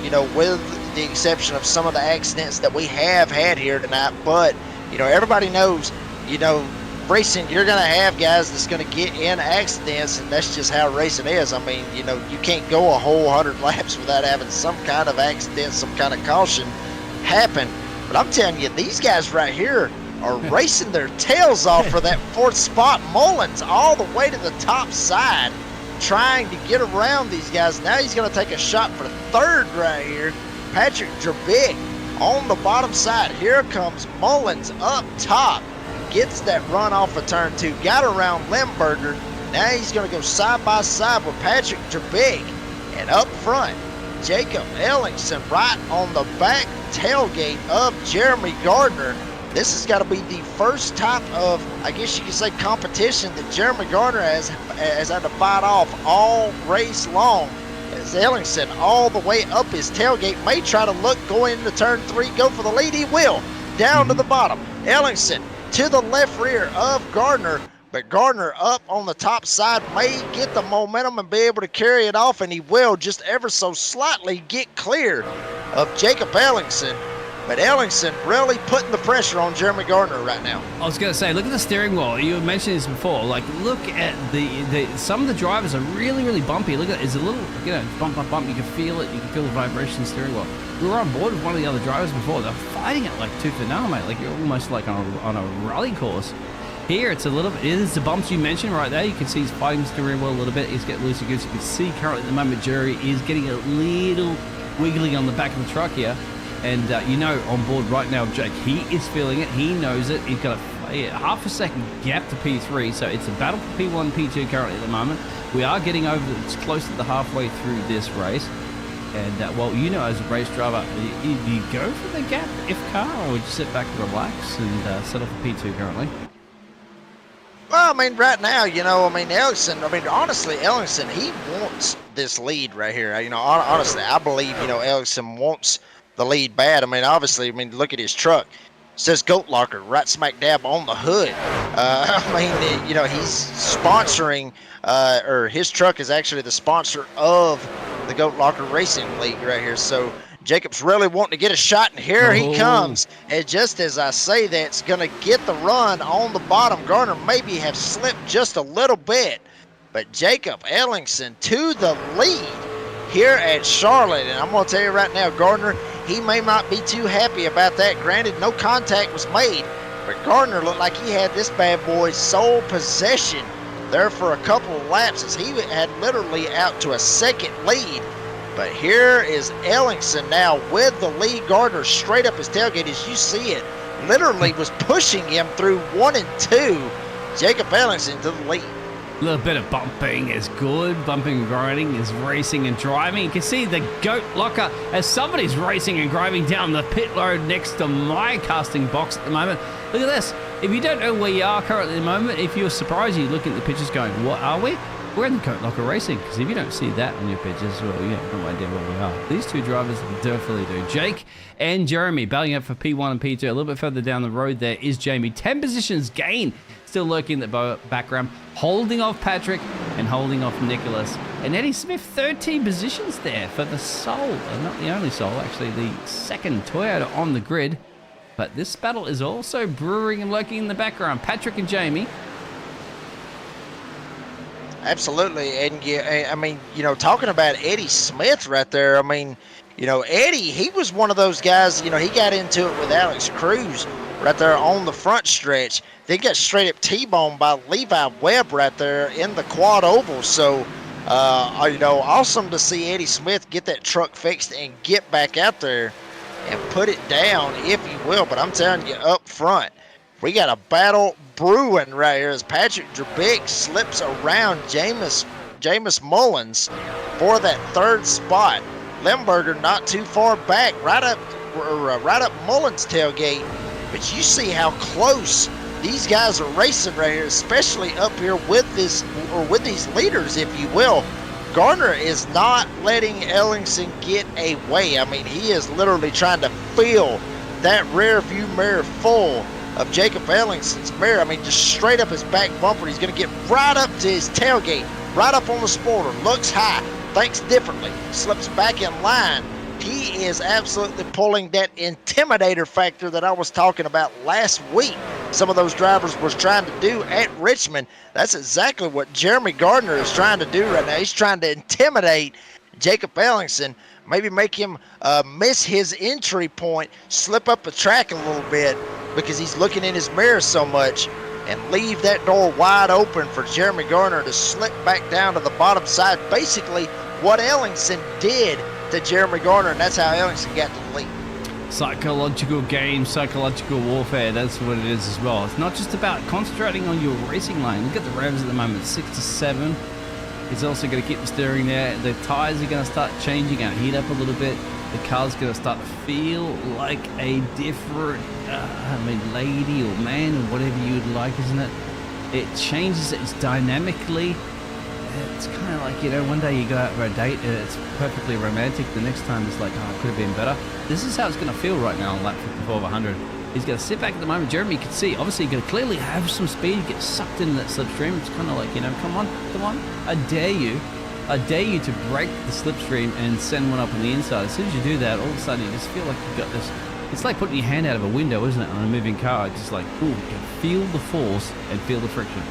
you know, with the exception of some of the accidents that we have had here tonight. But, you know, everybody knows, you know, racing, you're going to have guys that's going to get in accidents, and that's just how racing is. I mean, you know, you can't go a whole 100 laps without having some kind of accident, some kind of caution happen. But I'm telling you, these guys right here are racing their tails off for that 4th spot. Mullins all the way to the top side, trying to get around these guys. Now he's going to take a shot for 3rd right here. Patrick Drebeck on the bottom side. Here comes Mullins up top. Gets that run off of turn 2. Got around Limburger. Now he's going to go side by side with Patrick Drebeck. And up front, Jacob Ellingson right on the back tailgate of Jeremy Gardner. This has got to be the first type of, I guess you could say, competition that Jeremy Gardner has had to fight off all race long. As Ellingson all the way up his tailgate, may try to look going into turn 3, go for the lead. He will. Down to the bottom. Ellingson to the left rear of Gardner, but Gardner up on the top side may get the momentum and be able to carry it off, and he will just ever so slightly get clear of Jacob Ellingson. But Ellingson really putting the pressure on Jeremy Gardner right now. I was going to say, look at the steering wheel. You mentioned this before. Like, look at the some of the drivers are really bumpy. Look at it. It's a little, you know, bump. You can feel it. You can feel the vibration in the steering wheel. We were on board with one of the other drivers before. They're fighting it like tooth and nail, mate. Like, you're almost like on a rally course. Here, it's a little bit, it is the bumps you mentioned right there. You can see he's fighting the steering wheel a little bit. He's getting loosey-goosey. You can see currently at the moment, Jerry is getting a little wiggly on the back of the truck here. And you know, on board right now, Jake, he is feeling it. He knows it. He's got a half a second gap to P3, so it's a battle for P1 and P2 currently at the moment. We are getting over, it's close to the halfway through this race. And, well, you know, as a race driver, do you go for the gap if car, or would you sit back and relax and settle for P2 currently? Well, I mean, right now, you know, I mean, Ellingson, I mean, honestly, Ellingson, he wants this lead right here. You know, honestly, I believe, you know, Ellingson wants the lead bad. I mean, obviously, I mean, look at his truck. It says Goat Locker right smack dab on the hood. I mean, you know, he's sponsoring, or his truck is actually the sponsor of the Goat Locker Racing League right here. So Jacob's really wanting to get a shot, and here he comes. And just as I say that, it's going to get the run on the bottom. Garner maybe have slipped just a little bit, but Jacob Ellingson to the lead here at Charlotte. And I'm going to tell you right now, Gardner, he may not be too happy about that. Granted, no contact was made, but Gardner looked like he had this bad boy sole possession there for a couple of laps, as he had literally out to a second lead. But here is Ellingson now with the lead. Gardner straight up his tailgate as you see it. Literally was pushing him through 1 and 2. Jacob Ellingson to the lead. A little bit of bumping is good. Bumping and grinding is racing and driving. You can see the goat locker as somebody's racing and driving down the pit road next to my casting box at the moment. Look at this. If you don't know where you are currently at the moment, if you're surprised, you look at the pictures going, what are we? We're in the goat locker racing. Because if you don't see that on your pictures, well, you have no idea where we are. These two drivers definitely do. Jake and Jeremy battling up for P1 and P2. A little bit further down the road there is Jamie. 10 positions gain. Still lurking in the background, holding off Patrick and holding off Nicholas. And Eddie Smith, 13 positions there for the sole, not the only sole, actually the second Toyota on the grid. But this battle is also brewing and lurking in the background. Patrick and Jamie. Absolutely. And yeah, I mean, you know, talking about Eddie Smith right there, I mean, you know, Eddie, he was one of those guys, you know, he got into it with Alex Cruz right there on the front stretch. They got straight up T-boned by Levi Webb right there in the quad oval. So, you know, awesome to see Eddie Smith get that truck fixed and get back out there and put it down, if you will. But I'm telling you, up front, we got a battle brewing right here as Patrick Drabik slips around Jameis Mullins for that third spot. Limburger not too far back, right up Mullins' tailgate. But you see how close these guys are racing right here, especially up here with these leaders, if you will. Gardner is not letting Ellingson get away. I mean, he is literally trying to fill that rear view mirror full of Jacob Ellingson's mirror. I mean, just straight up his back bumper. He's going to get right up to his tailgate, right up on the spoiler. Looks high, thinks differently, slips back in line. He is absolutely pulling that intimidator factor that I was talking about last week. Some of those drivers was trying to do at Richmond. That's exactly what Jeremy Gardner is trying to do right now. He's trying to intimidate Jacob Ellingson, maybe make him miss his entry point, slip up the track a little bit because he's looking in his mirror so much, and leave that door wide open for Jeremy Gardner to slip back down to the bottom side. Basically what Ellingson did to Jeremy Gardner, and that's how Ellingson got to the lead. Psychological game, psychological warfare, that's what it is as well. It's not just about concentrating on your racing lane. Look at the revs at the moment, 6 to 7. He's also going to keep the steering there. The tyres are going to start changing, going to heat up a little bit. The car's going to start to feel like a different, lady or man or whatever you'd like, isn't it? It changes, it's dynamically. It's kind of like, you know, one day you go out for a date and it's perfectly romantic. The next time it's like, oh, it could have been better. This is how it's going to feel right now on lap 54 of 100. He's going to sit back at the moment. Jeremy, you can see, obviously, he's going to clearly have some speed, get sucked into that slipstream. It's kind of like, you know, come on. I dare you to break the slipstream and send one up on the inside. As soon as you do that, all of a sudden you just feel like you've got this. It's like putting your hand out of a window, isn't it, on a moving car? It's just like, ooh, you can feel the force and feel the friction.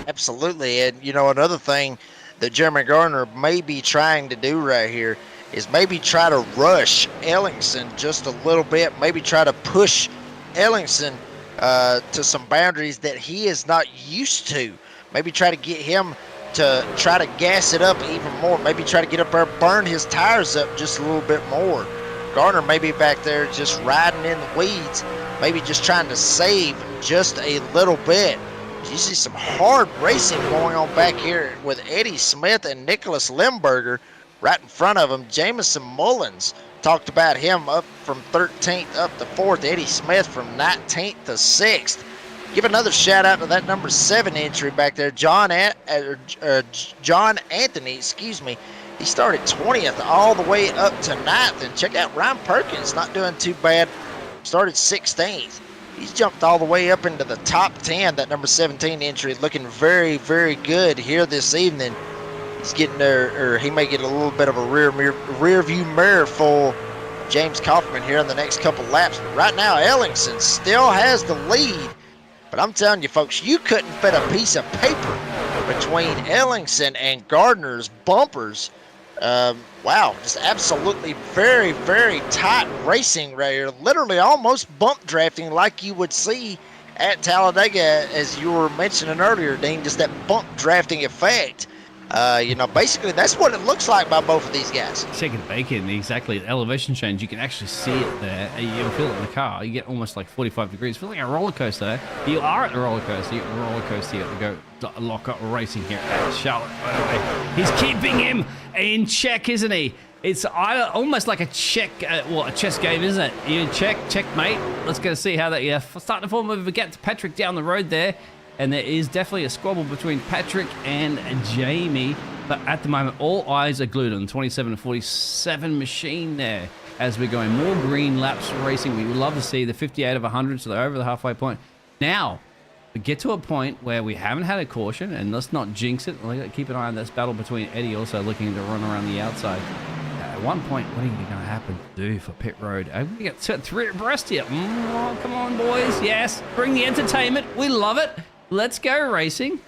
Absolutely. And, you know, another thing that Jeremy Gardner may be trying to do right here is maybe try to rush Ellingson just a little bit, maybe try to push Ellingson to some boundaries that he is not used to. Maybe try to get him to try to gas it up even more. Maybe try to get up there, burn his tires up just a little bit more. Gardner may be back there just riding in the weeds, maybe just trying to save just a little bit. You see some hard racing going on back here with Eddie Smith and Nicholas Limburger right in front of him. Jameson Mullins, talked about him up from 13th up to 4th. Eddie Smith from 19th to 6th. Give another shout out to that number 7 entry back there, John Anthony, He started 20th all the way up to 9th. And check out Ryan Perkins, not doing too bad. Started 16th. He's jumped all the way up into the top 10, that number 17 entry, looking very, very good here this evening. He's getting there, or he may get a little bit of a rear view mirror full James Kaufman here in the next couple laps. But right now, Ellingson still has the lead. But I'm telling you, folks, you couldn't fit a piece of paper between Ellingson and Gardner's bumpers. Wow, just absolutely very, very tight racing right here. Literally almost bump drafting like you would see at Talladega, as you were mentioning earlier, Dean, just that bump drafting effect Basically that's what it looks like by both of these guys. Chicken bacon, exactly. The elevation change, you can actually see it there. You can feel it in the car. You get almost like 45 degrees. Feel like a roller coaster. You are at the roller coaster. You're at the roller coaster. You have to go lock up racing here at Charlotte. By the way, he's keeping him in check, isn't he? It's almost like a check, a chess game, isn't it? You checkmate. Let's go see how that starting to form of a get to Patrick down the road there. And there is definitely a squabble between Patrick and Jamie. But at the moment, all eyes are glued on the 27-47 machine there as we're going more green laps racing. We would love to see the 58 of 100, so they're over the halfway point. Now, we get to a point where we haven't had a caution, and let's not jinx it. Keep an eye on this battle between Eddie also looking to run around the outside. At one point, what are you going to happen to do for pit road? We get three abreast here. Oh, come on, boys. Yes, bring the entertainment. We love it. Let's go racing.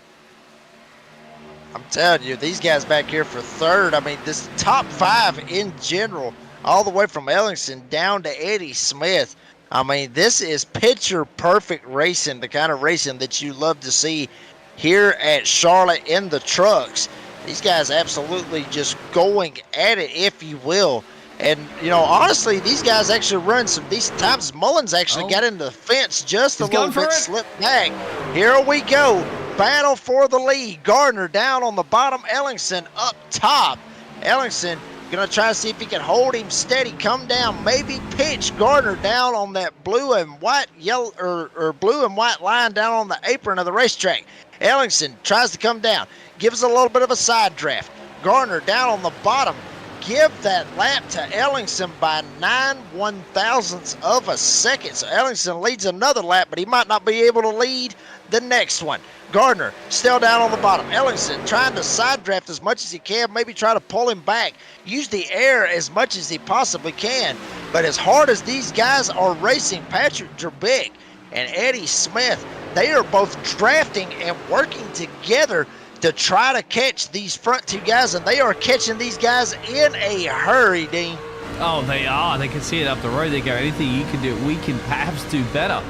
I'm telling you, these guys back here for third. I mean, this top five in general, all the way from Ellingson down to Eddie Smith. I mean, this is picture perfect racing, the kind of racing that you love to see here at Charlotte in the trucks. These guys absolutely just going at it, if you will. And, honestly, these guys actually run some decent times. Mullins actually got into the fence just a little bit, slipped back. Here we go. Battle for the lead. Gardner down on the bottom. Ellingson up top. Ellingson going to try to see if he can hold him steady. Come down. Maybe pitch Gardner down on that blue and white blue and white line down on the apron of the racetrack. Ellingson tries to come down. Gives a little bit of a side draft. Gardner down on the bottom. Give that lap to Ellingson by 9/1000ths of a second. So Ellingson leads another lap, but he might not be able to lead the next one. Gardner still down on the bottom. Ellingson trying to side draft as much as he can, maybe try to pull him back. Use the air as much as he possibly can. But as hard as these guys are racing, Patrick Drabik and Eddie Smith, they are both drafting and working together to try to catch these front two guys, and they are catching these guys in a hurry, Dean. Oh, they are. They can see it up the road. They go, anything you can do, we can perhaps do better.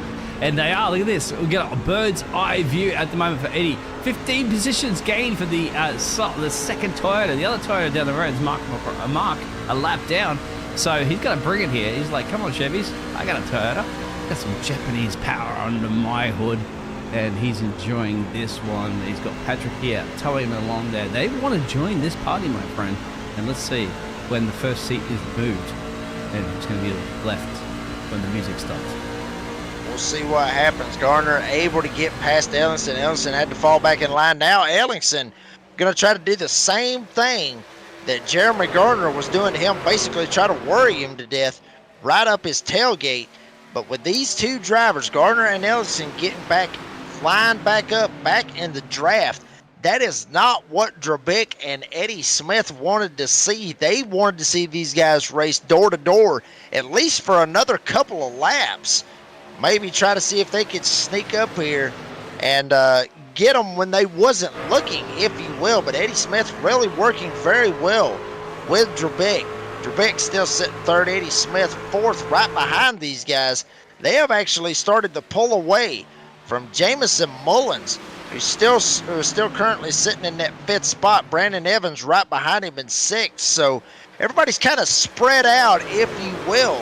And they are. Look at this. We get a bird's eye view at the moment for Eddie. 15 positions gained for the second Toyota. The other Toyota down the road is Mark a lap down. So he's got to bring it here. He's like, come on, Chevys. I got a Toyota. Got some Japanese power under my hood. And he's enjoying this one. He's got Patrick here towing him along there. They want to join this party, my friend. And let's see when the first seat is moved. And it's going to be left when the music stops. We'll see what happens. Gardner able to get past Ellingson. Ellingson had to fall back in line. Now Ellingson going to try to do the same thing that Jeremy Gardner was doing to him. Basically try to worry him to death right up his tailgate. But with these two drivers, Gardner and Ellingson getting back, flying back up, back in the draft, that is not what Drabik and Eddie Smith wanted to see. They wanted to see these guys race door to door, at least for another couple of laps. Maybe try to see if they could sneak up here and get them when they wasn't looking, if you will. But Eddie Smith really working very well with Drabik. Drabik still sitting third, Eddie Smith fourth, right behind these guys. They have actually started to pull away from Jamison Mullins, who's still currently sitting in that fifth spot. Brandon Evans right behind him in sixth. So everybody's kind of spread out, if you will,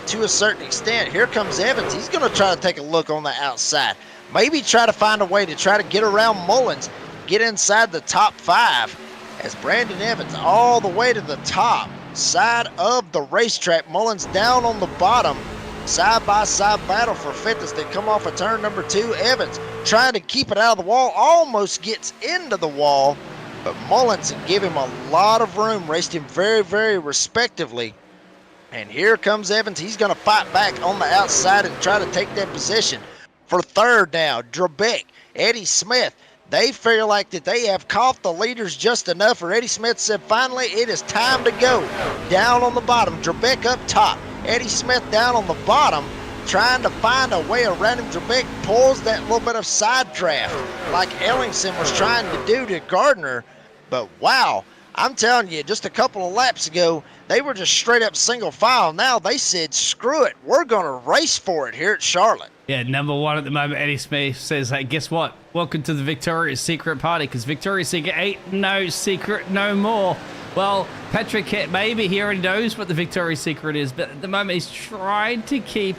to a certain extent. Here comes Evans. He's going to try to take a look on the outside. Maybe try to find a way to try to get around Mullins, get inside the top five, as Brandon Evans all the way to the top side of the racetrack. Mullins down on the bottom. Side-by-side battle for fifth as they come off of turn number two. Evans trying to keep it out of the wall, almost gets into the wall, but Mullins give him a lot of room, raced him very, very respectively. And here comes Evans. He's going to fight back on the outside and try to take that position. For third now, Drabik, Eddie Smith. They feel like that they have caught the leaders just enough, or Eddie Smith said, finally, it is time to go. Down on the bottom, Drabik up top. Eddie Smith down on the bottom, trying to find a way around him. Drabik pulls that little bit of side draft like Ellingson was trying to do to Gardner. But wow, I'm telling you, just a couple of laps ago, they were just straight up single file. Now they said, screw it, we're going to race for it here at Charlotte. Yeah, number one at the moment, Eddie Smith says, hey, guess what? Welcome to the Victoria's Secret party, because Victoria's Secret ain't no secret no more. Well, Patrick maybe he already knows what the Victoria's Secret is, but at the moment he's trying to keep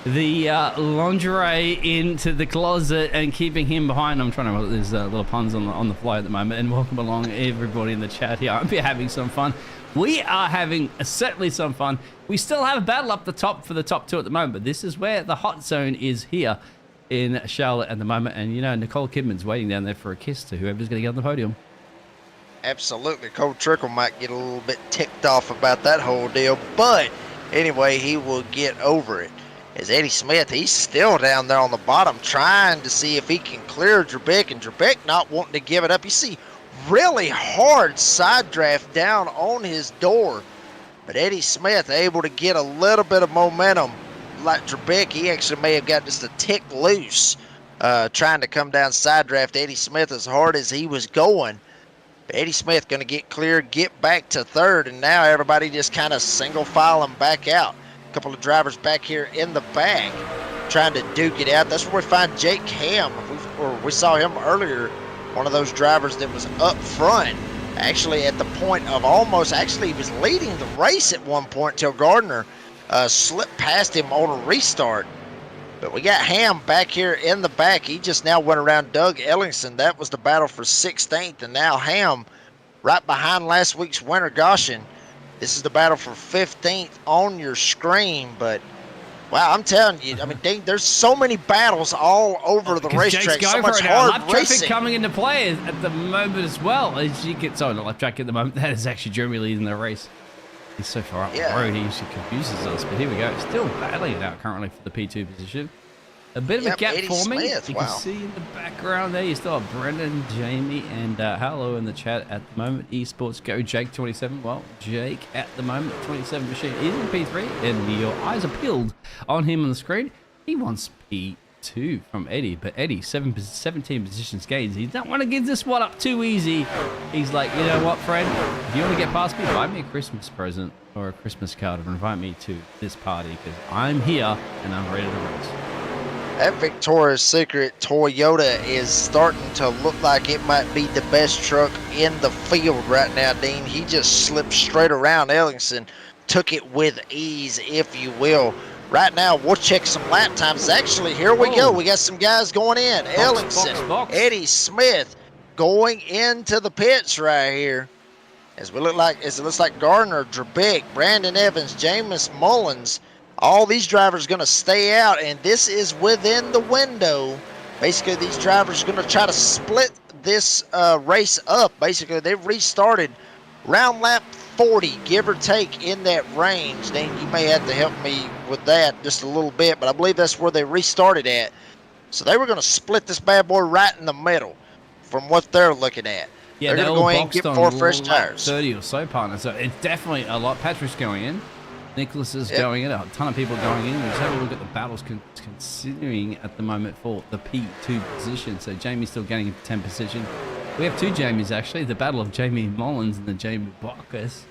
the lingerie into the closet and keeping him behind. I'm trying to, there's little puns on the fly at the moment, and welcome along everybody in the chat here. I'll be having some fun. We are having certainly some fun. We still have a battle up the top for the top two at the moment, but this is where the hot zone is here in Charlotte at the moment. And, you know, Nicole Kidman's waiting down there for a kiss to whoever's going to get on the podium. Absolutely. Cole Trickle might get a little bit ticked off about that whole deal, but anyway, he will get over it. As Eddie Smith, he's still down there on the bottom trying to see if he can clear Trebek, and Trebek not wanting to give it up. You see, really hard side draft down on his door, but Eddie Smith able to get a little bit of momentum. Like Trebek, he actually may have got just a tick loose trying to come down side draft Eddie Smith as hard as he was going. But Eddie Smith going to get clear, get back to third, and now everybody just kind of single filing back out. A couple of drivers back here in the back trying to duke it out. That's where we find Jake Ham. We saw him earlier, one of those drivers that was up front, actually at the point of almost, actually he was leading the race at one point until Gardner slipped past him on a restart. But we got Ham back here in the back. He just now went around Doug Ellingson. That was the battle for 16th, and now Ham right behind last week's winner, Goshen. This is the battle for 15th on your screen, but wow, I'm telling you, I mean, dang, there's so many battles all over the racetrack. So much hard lap racing traffic coming into play at the moment as well. As you get on the lap track at the moment, that is actually Jeremy leading the race. He's so far up the road, he usually confuses us. But here we go, still battling it out currently for the P2 position. A bit of a gap forming. You can see in the background there, you still have Brendan, Jamie, and hello in the chat at the moment. Esports Go Jake 27. Well, Jake at the moment, 27 machine is in P3, and your eyes are peeled on him on the screen. He wants P2 from Eddie, but Eddie 17 positions gains. He don't want to give this one up too easy. He's like, you know what, friend? If you want to get past me, buy me a Christmas present or a Christmas card and invite me to this party, because I'm here and I'm ready to race. That Victoria's Secret Toyota is starting to look like it might be the best truck in the field right now, Dean. He just slipped straight around Ellingson, took it with ease, if you will. Right now, we'll check some lap times. Actually, here we go. We got some guys going in. Ellingson, Eddie Smith going into the pits right here. As it looks like Gardner, Trebek, Brandon Evans, Jameis Mullins. All these drivers going to stay out, and this is within the window. Basically, these drivers are going to try to split this race up. Basically, they've restarted round lap 40, give or take, in that range. Dean, you may have to help me with that just a little bit, but I believe that's where they restarted at. So they were going to split this bad boy right in the middle from what they're looking at. Yeah, they're going to go in and get 4 fresh tires. 30 or so, partner. So it's definitely a lot. Patrick's going in. Nicholas is going in, a ton of people going in. We'll just have a look at the battles considering at the moment for the P2 position. So Jamie's still getting into 10 position. We have 2 Jamies actually, the battle of Jamie Mullins and the Jamie Bacchus.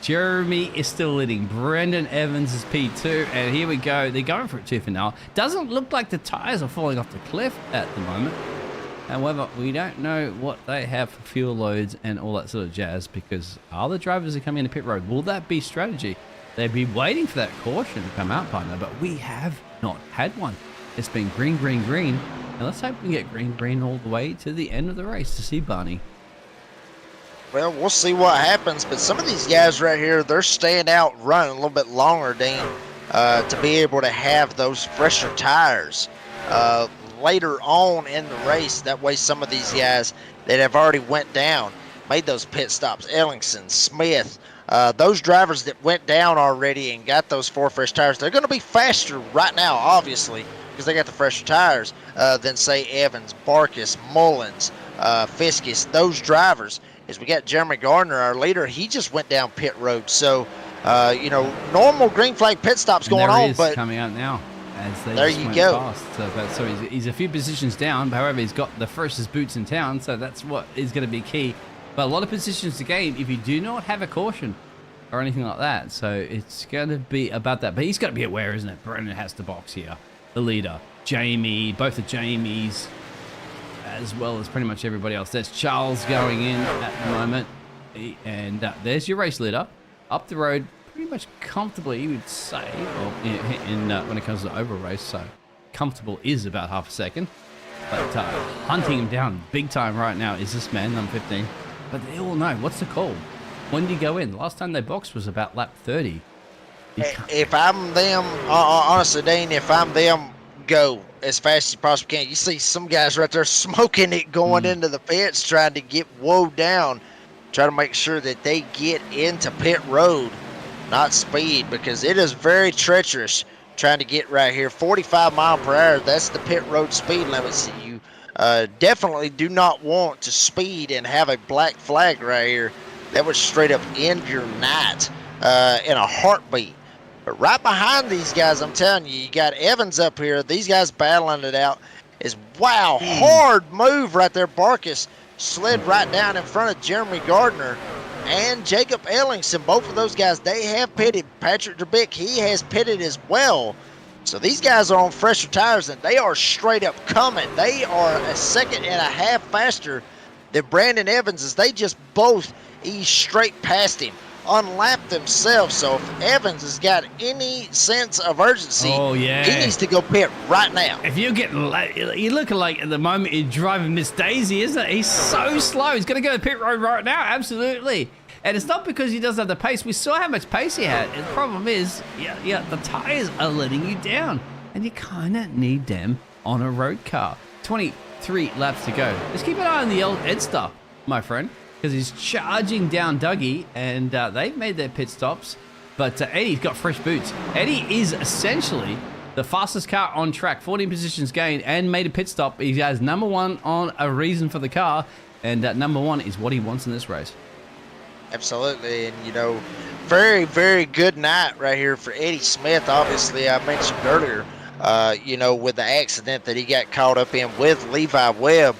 Jeremy is still leading. Brendan Evans is P2, and here we go. They're going for it too for now. Doesn't look like the tires are falling off the cliff at the moment. However, we don't know what they have for fuel loads and all that sort of jazz, because other drivers are coming into pit road. Will that be strategy? They'd be waiting for that caution to come out, partner, but we have not had one. It's been green, green, green. And let's hope we can get green, green all the way to the end of the race to see Barney. Well, we'll see what happens, but some of these guys right here, they're staying out running a little bit longer, Dean, to be able to have those fresher tires later on in the race. That way some of these guys that have already went down, made those pit stops, Ellingson, Smith, those drivers that went down already and got those 4 fresh tires, they're going to be faster right now, obviously, because they got the fresher tires than, say, Evans, Barkis, Mullins, Fiskus, those drivers. As we got Jeremy Gardner, our leader, he just went down pit road. So, you know, normal green flag pit stops going on. But coming out now. As they there you go. Past. So he's a few positions down. However, he's got the freshest boots in town. So that's what is going to be key. But a lot of positions to gain if you do not have a caution or anything like that. So it's going to be about that. But he's got to be aware, isn't it? Brendan has to box here. the leader. Jamie, both the Jamies, as well as pretty much everybody else. There's Charles going in at the moment. And there's your race leader. Up the road, pretty much comfortably, you would say, well, when it comes to over race. So comfortable is about half a second. But hunting him down big time right now is this man, number 15. But they all know, what's the call? When do you go in? Last time they boxed was about lap 30. If I'm them, honestly, Dean, if I'm them, go as fast as you possibly can. You see some guys right there smoking it going into the pits, trying to get woed down, try to make sure that they get into pit road, not speed, because it is very treacherous trying to get right here. 45 mile per hour, that's the pit road speed limit. So you definitely do not want to speed and have a black flag right here. That would straight up end your night in a heartbeat. But right behind these guys, I'm telling you, you got Evans up here. These guys battling it out. Wow, hard move right there. Barkus slid right down in front of Jeremy Gardner and Jacob Ellingson. Both of those guys, they have pitted. Patrick Derbick, he has pitted as well. So these guys are on fresher tires, and they are straight up coming. They are a second and a half faster than Brandon Evans, as they just both ease straight past him, unlapped themselves. So if Evans has got any sense of urgency, he needs to go pit right now. If you're getting late, you're looking like at the moment you're driving Miss Daisy, isn't it? He's so slow. He's going to go to pit road right now. Absolutely. And it's not because he doesn't have the pace. We saw how much pace he had. The problem is, the tires are letting you down, and you kind of need them on a road car. 23 laps to go. Just keep an eye on the old Edstar, my friend, because he's charging down Dougie, and they've made their pit stops. But Eddie's got fresh boots. Eddie is essentially the fastest car on track, 14 positions gained, and made a pit stop. He has number one on a reason for the car, and number one is what he wants in this race. Absolutely, and very, very good night right here for Eddie Smith. Obviously, I mentioned earlier, with the accident that he got caught up in with Levi Webb,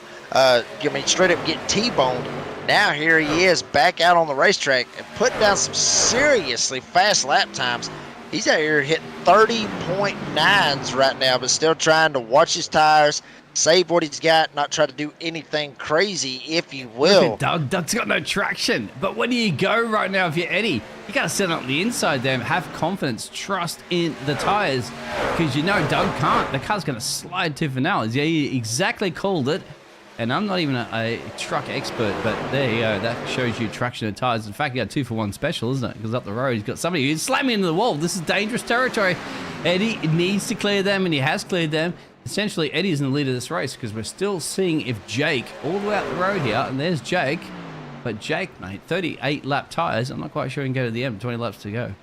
straight up getting T-boned. Now here he is back out on the racetrack and putting down some seriously fast lap times. He's out here hitting 30.9s right now, but still trying to watch his tires, save what he's got, not try to do anything crazy, if you will. Doug's got no traction. But where do you go right now if you're Eddie? You got to set up the inside there, have confidence, trust in the tires, because Doug can't. The car's going to slide to finales. Yeah, he exactly called it. And I'm not even a truck expert, but there you go. That shows you traction of tires. In fact, you got 2-for-1 special, isn't it? Because up the road, he's got somebody who's slamming into the wall. This is dangerous territory. Eddie needs to clear them, and he has cleared them. Essentially, Eddie's in the lead of this race because we're still seeing if Jake, all the way up the road here, and there's Jake. But Jake, mate, 38 lap tires. I'm not quite sure he can go to the end. 20 laps to go.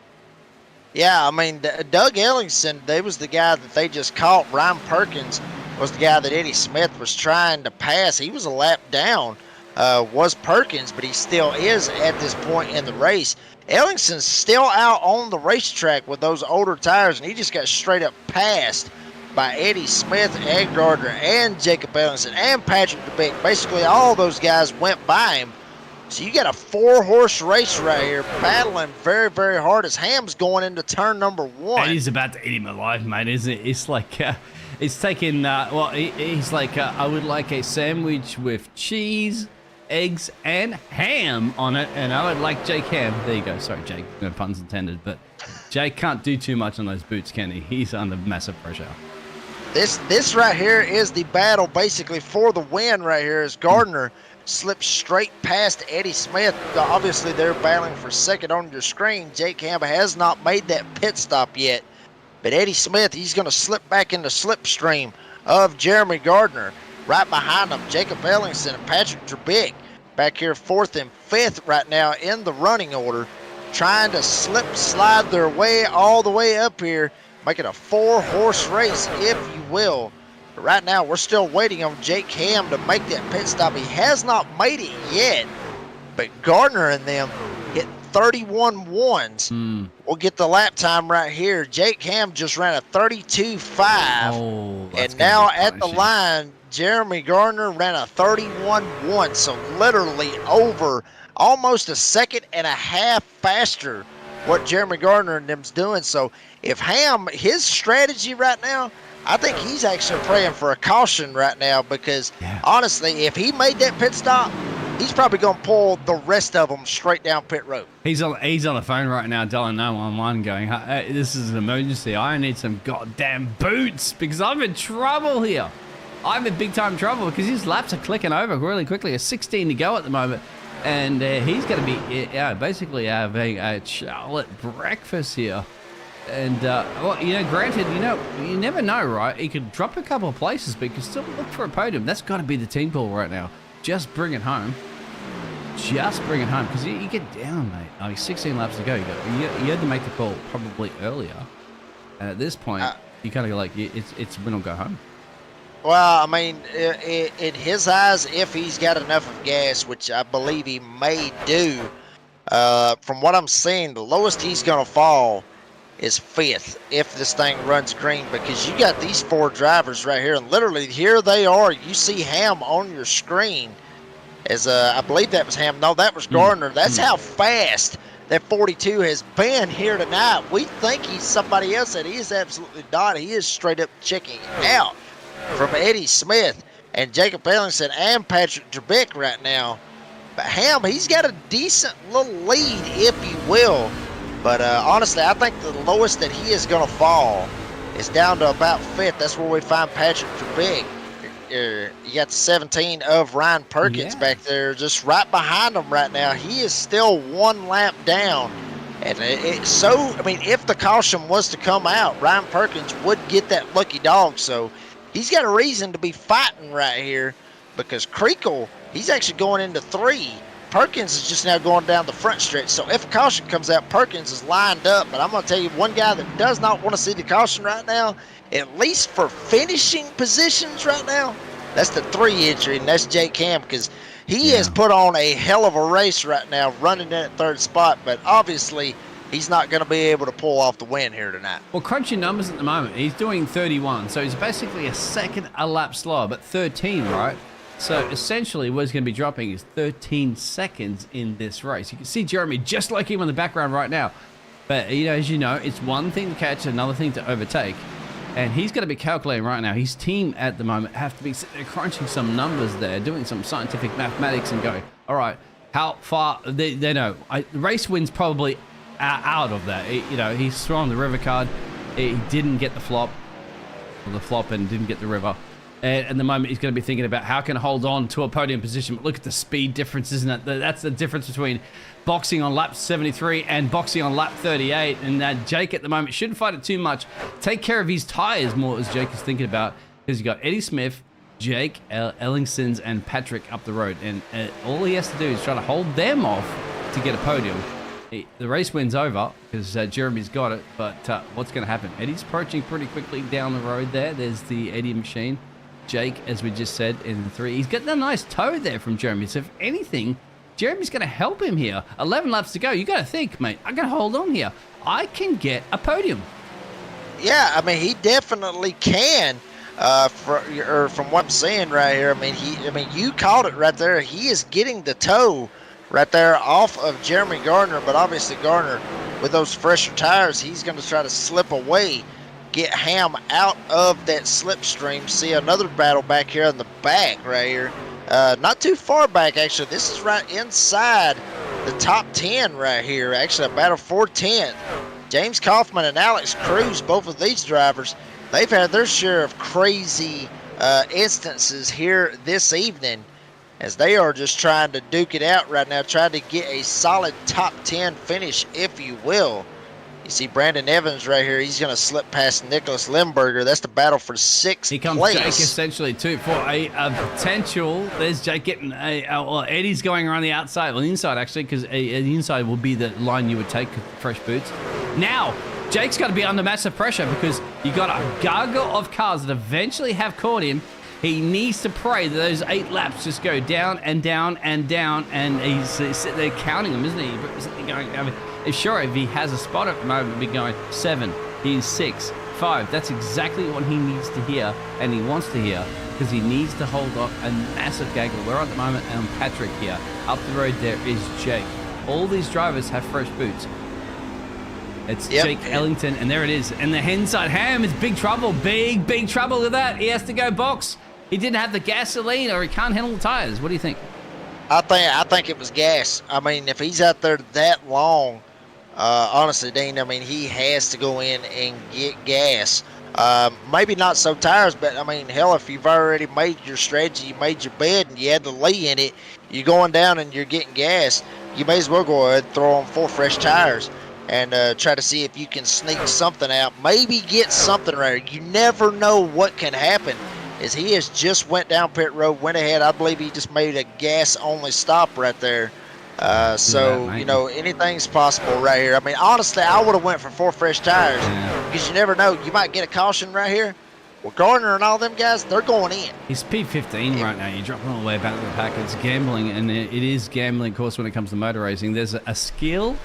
Yeah, I mean, Doug Ellingson, they was the guy that they just caught. Ryan Perkins was the guy that Eddie Smith was trying to pass. He was a lap down, was Perkins, but he still is at this point in the race. Ellingson's still out on the racetrack with those older tires, and he just got straight up passed by Eddie Smith and Gardner and Jacob Ellingson and Patrick DeBeck. Basically, all those guys went by him. So you got a 4-horse race right here, battling very, very hard as Ham's going into turn number 1. Eddie's about to eat him alive, mate, isn't it? It's like, it's taking, he's like, I would like a sandwich with cheese, eggs, and ham on it, and I would like Jake Ham. There you go. Sorry, Jake. No puns intended, but Jake can't do too much on those boots, can he? He's under massive pressure. This right here is the battle basically for the win right here as Gardner slips straight past Eddie Smith. Obviously, they're battling for second on your screen. Jake Ham has not made that pit stop yet. But Eddie Smith, he's going to slip back into slipstream of Jeremy Gardner. Right behind him, Jacob Ellingson and Patrick Trebick back here 4th and 5th right now in the running order, trying to slide their way all the way up here, making a 4-horse race, if you will. But right now, we're still waiting on Jake Ham to make that pit stop. He has not made it yet, but Gardner and them hit 31 ones. We'll get the lap time right here. Jake Ham just ran a 32.5. And now at the line, Jeremy Gardner ran a 31.1. So literally over almost a second and a half faster what Jeremy Gardner and them's doing. So if Ham, his strategy right now, I think he's actually praying for a caution right now because Yeah. honestly, if he made that pit stop, he's probably going to pull the rest of them straight down pit road. He's on the phone right now, dialing 911, going, hey, "This is an emergency. I need some goddamn boots because I'm in trouble here. I'm in big time trouble because his laps are clicking over really quickly. There's 16 to go at the moment, and he's going to be basically having a Charlotte breakfast here." And well, granted, you never know, right? He could drop a couple of places, but he could still look for a podium. That's got to be the team call right now. Just bring it home. Just bring it home, because you get down, mate. I mean, 16 laps to go. You had to make the call probably earlier. And at this point, you kind of go like, it's win or go home. Well, I mean, in his eyes, if he's got enough of gas, which I believe he may do, from what I'm seeing, the lowest he's going to fall is 5th if this thing runs green, because you got these 4 drivers right here, and literally here they are. You see Ham on your screen as I believe that was Ham. No, that was Gardner. That's how fast that 42 has been here tonight. We think he's somebody else, and he is absolutely not. He is straight up checking out from Eddie Smith and Jacob Ellingson and Patrick Trebek right now. But Ham, he's got a decent little lead, if you will. But honestly, I think the lowest that he is going to fall is down to about 5th. That's where we find Patrick Trebek. You got the 17 of Ryan Perkins back there, just right behind him right now. He is still 1 lap down. And I mean, if the caution was to come out, Ryan Perkins would get that lucky dog. So he's got a reason to be fighting right here, because Creakle, he's actually going into 3. Perkins is just now going down the front stretch. So if a caution comes out, Perkins is lined up. But I'm going to tell you, one guy that does not want to see the caution right now, at least for finishing positions right now, that's the 3 entry, and that's Jake Ham, because he has put on a hell of a race right now, running in that 3rd spot. But obviously, he's not going to be able to pull off the win here tonight. Well, crunching numbers at the moment, he's doing 31, so he's basically a second a lap slower, but 13, right? So essentially what he's going to be dropping is 13 seconds in this race. You can see Jeremy just like him in the background right now. But, as you know, it's one thing to catch, another thing to overtake. And he's going to be calculating right now. His team at the moment have to be sitting there crunching some numbers there, doing some scientific mathematics and going, all right, how far, they know. The race win's probably out of that. He's throwing the river card. He didn't get the flop and didn't get the river. And at the moment, he's going to be thinking about how can I hold on to a podium position. But look at the speed difference, isn't it? That's the difference between boxing on lap 73 and boxing on lap 38. And Jake at the moment shouldn't fight it too much. Take care of his tires more, as Jake is thinking about. Because you've got Eddie Smith, Jake, Ellingsons, and Patrick up the road. And all he has to do is try to hold them off to get a podium. The race win's over because Jeremy's got it. But what's going to happen? Eddie's approaching pretty quickly down the road there. There's the Eddie machine. Jake, as we just said, in the 3. He's getting a nice toe there from Jeremy. So if anything, Jeremy's going to help him here. 11 laps to go. You got to think, mate, I got to hold on here. I can get a podium. Yeah, I mean, he definitely can. From what I'm seeing right here, I mean, you called it right there. He is getting the toe right there off of Jeremy Gardner, but obviously Gardner, with those fresher tires, he's going to try to slip away, get Ham out of that slipstream. See another battle back here in the back right here. Not too far back, actually. This is right inside the top 10 right here. Actually, a battle for 10th. James Kaufman and Alex Cruz, both of these drivers, they've had their share of crazy instances here this evening, as they are just trying to duke it out right now, trying to get a solid top 10 finish, if you will. You see Brandon Evans right here. He's going to slip past Nicholas Limburger. That's the battle for 6th Here comes place. Jake essentially too for a potential. There's Jake getting well, Eddie's going around the outside, well, the inside actually, because the inside will be the line you would take, fresh boots. Now, Jake's got to be under massive pressure because you got a gaggle of cars that eventually have caught him. He needs to pray that those 8 laps just go down and down and down, and he's sitting there counting them, isn't he? He's sitting there going, I mean, sure, if he has a spot at the moment, he'd be going 7, he's 6, 5. That's exactly what he needs to hear, and he wants to hear, because he needs to hold off a massive gaggle. We're at the moment on Patrick here. Up the road there is Jake. All these drivers have fresh boots. It's Yep. Jake Ellington, and there it is. And the Henside Ham is big trouble. Big trouble with that. He has to go box. He didn't have the gasoline, or he can't handle the tires. What do you think? I think it was gas. I mean, if he's out there that long, honestly, Dean, I mean, he has to go in and get gas. Maybe not so tires, but I mean, hell, if you've already made your strategy, you made your bed, and you had the lay in it, you're going down and you're getting gas, you may as well go ahead and throw on 4 fresh tires and try to see if you can sneak something out. Maybe get something right. You never know what can happen. As he has just went down pit road, went ahead. I believe he just made a gas-only stop right there. So, you know, anything's possible right here. I mean, honestly, I would have went for 4 fresh tires because you never know. You might get a caution right here. Well, Gardner and all them guys, they're going in. He's P15 right now. You're dropping all the way back to the pack. It's gambling, and it is gambling, of course, when it comes to motor racing. There's a skill,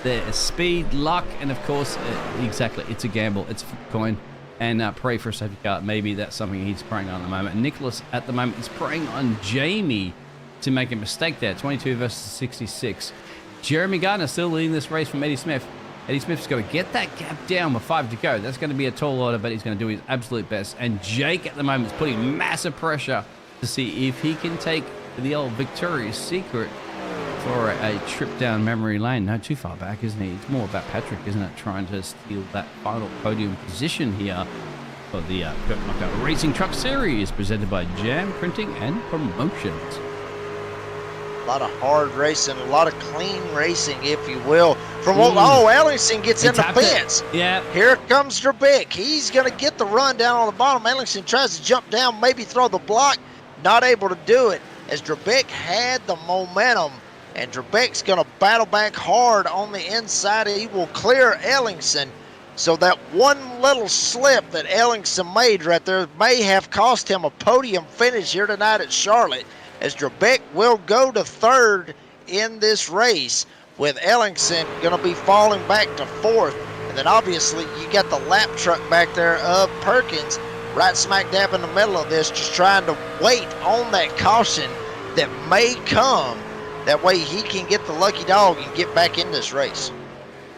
there's speed, luck, and, of course, exactly, it's a gamble. It's a coin. And pray for a safety car. Maybe that's something he's praying on at the moment. Nicholas, at the moment, is praying on Jamie to make a mistake there. 22 versus 66. Jeremy Gardner still leading this race from Eddie Smith. Eddie Smith's got to get that gap down with 5 to go. That's going to be a tall order, but he's going to do his absolute best. And Jake, at the moment, is putting massive pressure to see if he can take the old Victoria's Secret for a trip down memory lane. No, too far back, isn't he? It's more about Patrick, isn't it? Trying to steal that final podium position here for the Kurt Knockout Racing Truck Series, presented by Jam Printing and Promotions. A lot of hard racing, a lot of clean racing, if you will. From what, Ellingson gets in the fence. Yeah. Here comes Drabeck. He's going to get the run down on the bottom. Ellingson tries to jump down, maybe throw the block. Not able to do it, as Drabeck had the momentum. And Drabeck's going to battle back hard on the inside. He will clear Ellingson. So that one little slip that Ellingson made right there may have cost him a podium finish here tonight at Charlotte, as Drabeck will go to 3rd in this race, with Ellingson going to be falling back to 4th. And then obviously you got the lap truck back there of Perkins right smack dab in the middle of this, just trying to wait on that caution that may come. That way he can get the lucky dog and get back in this race.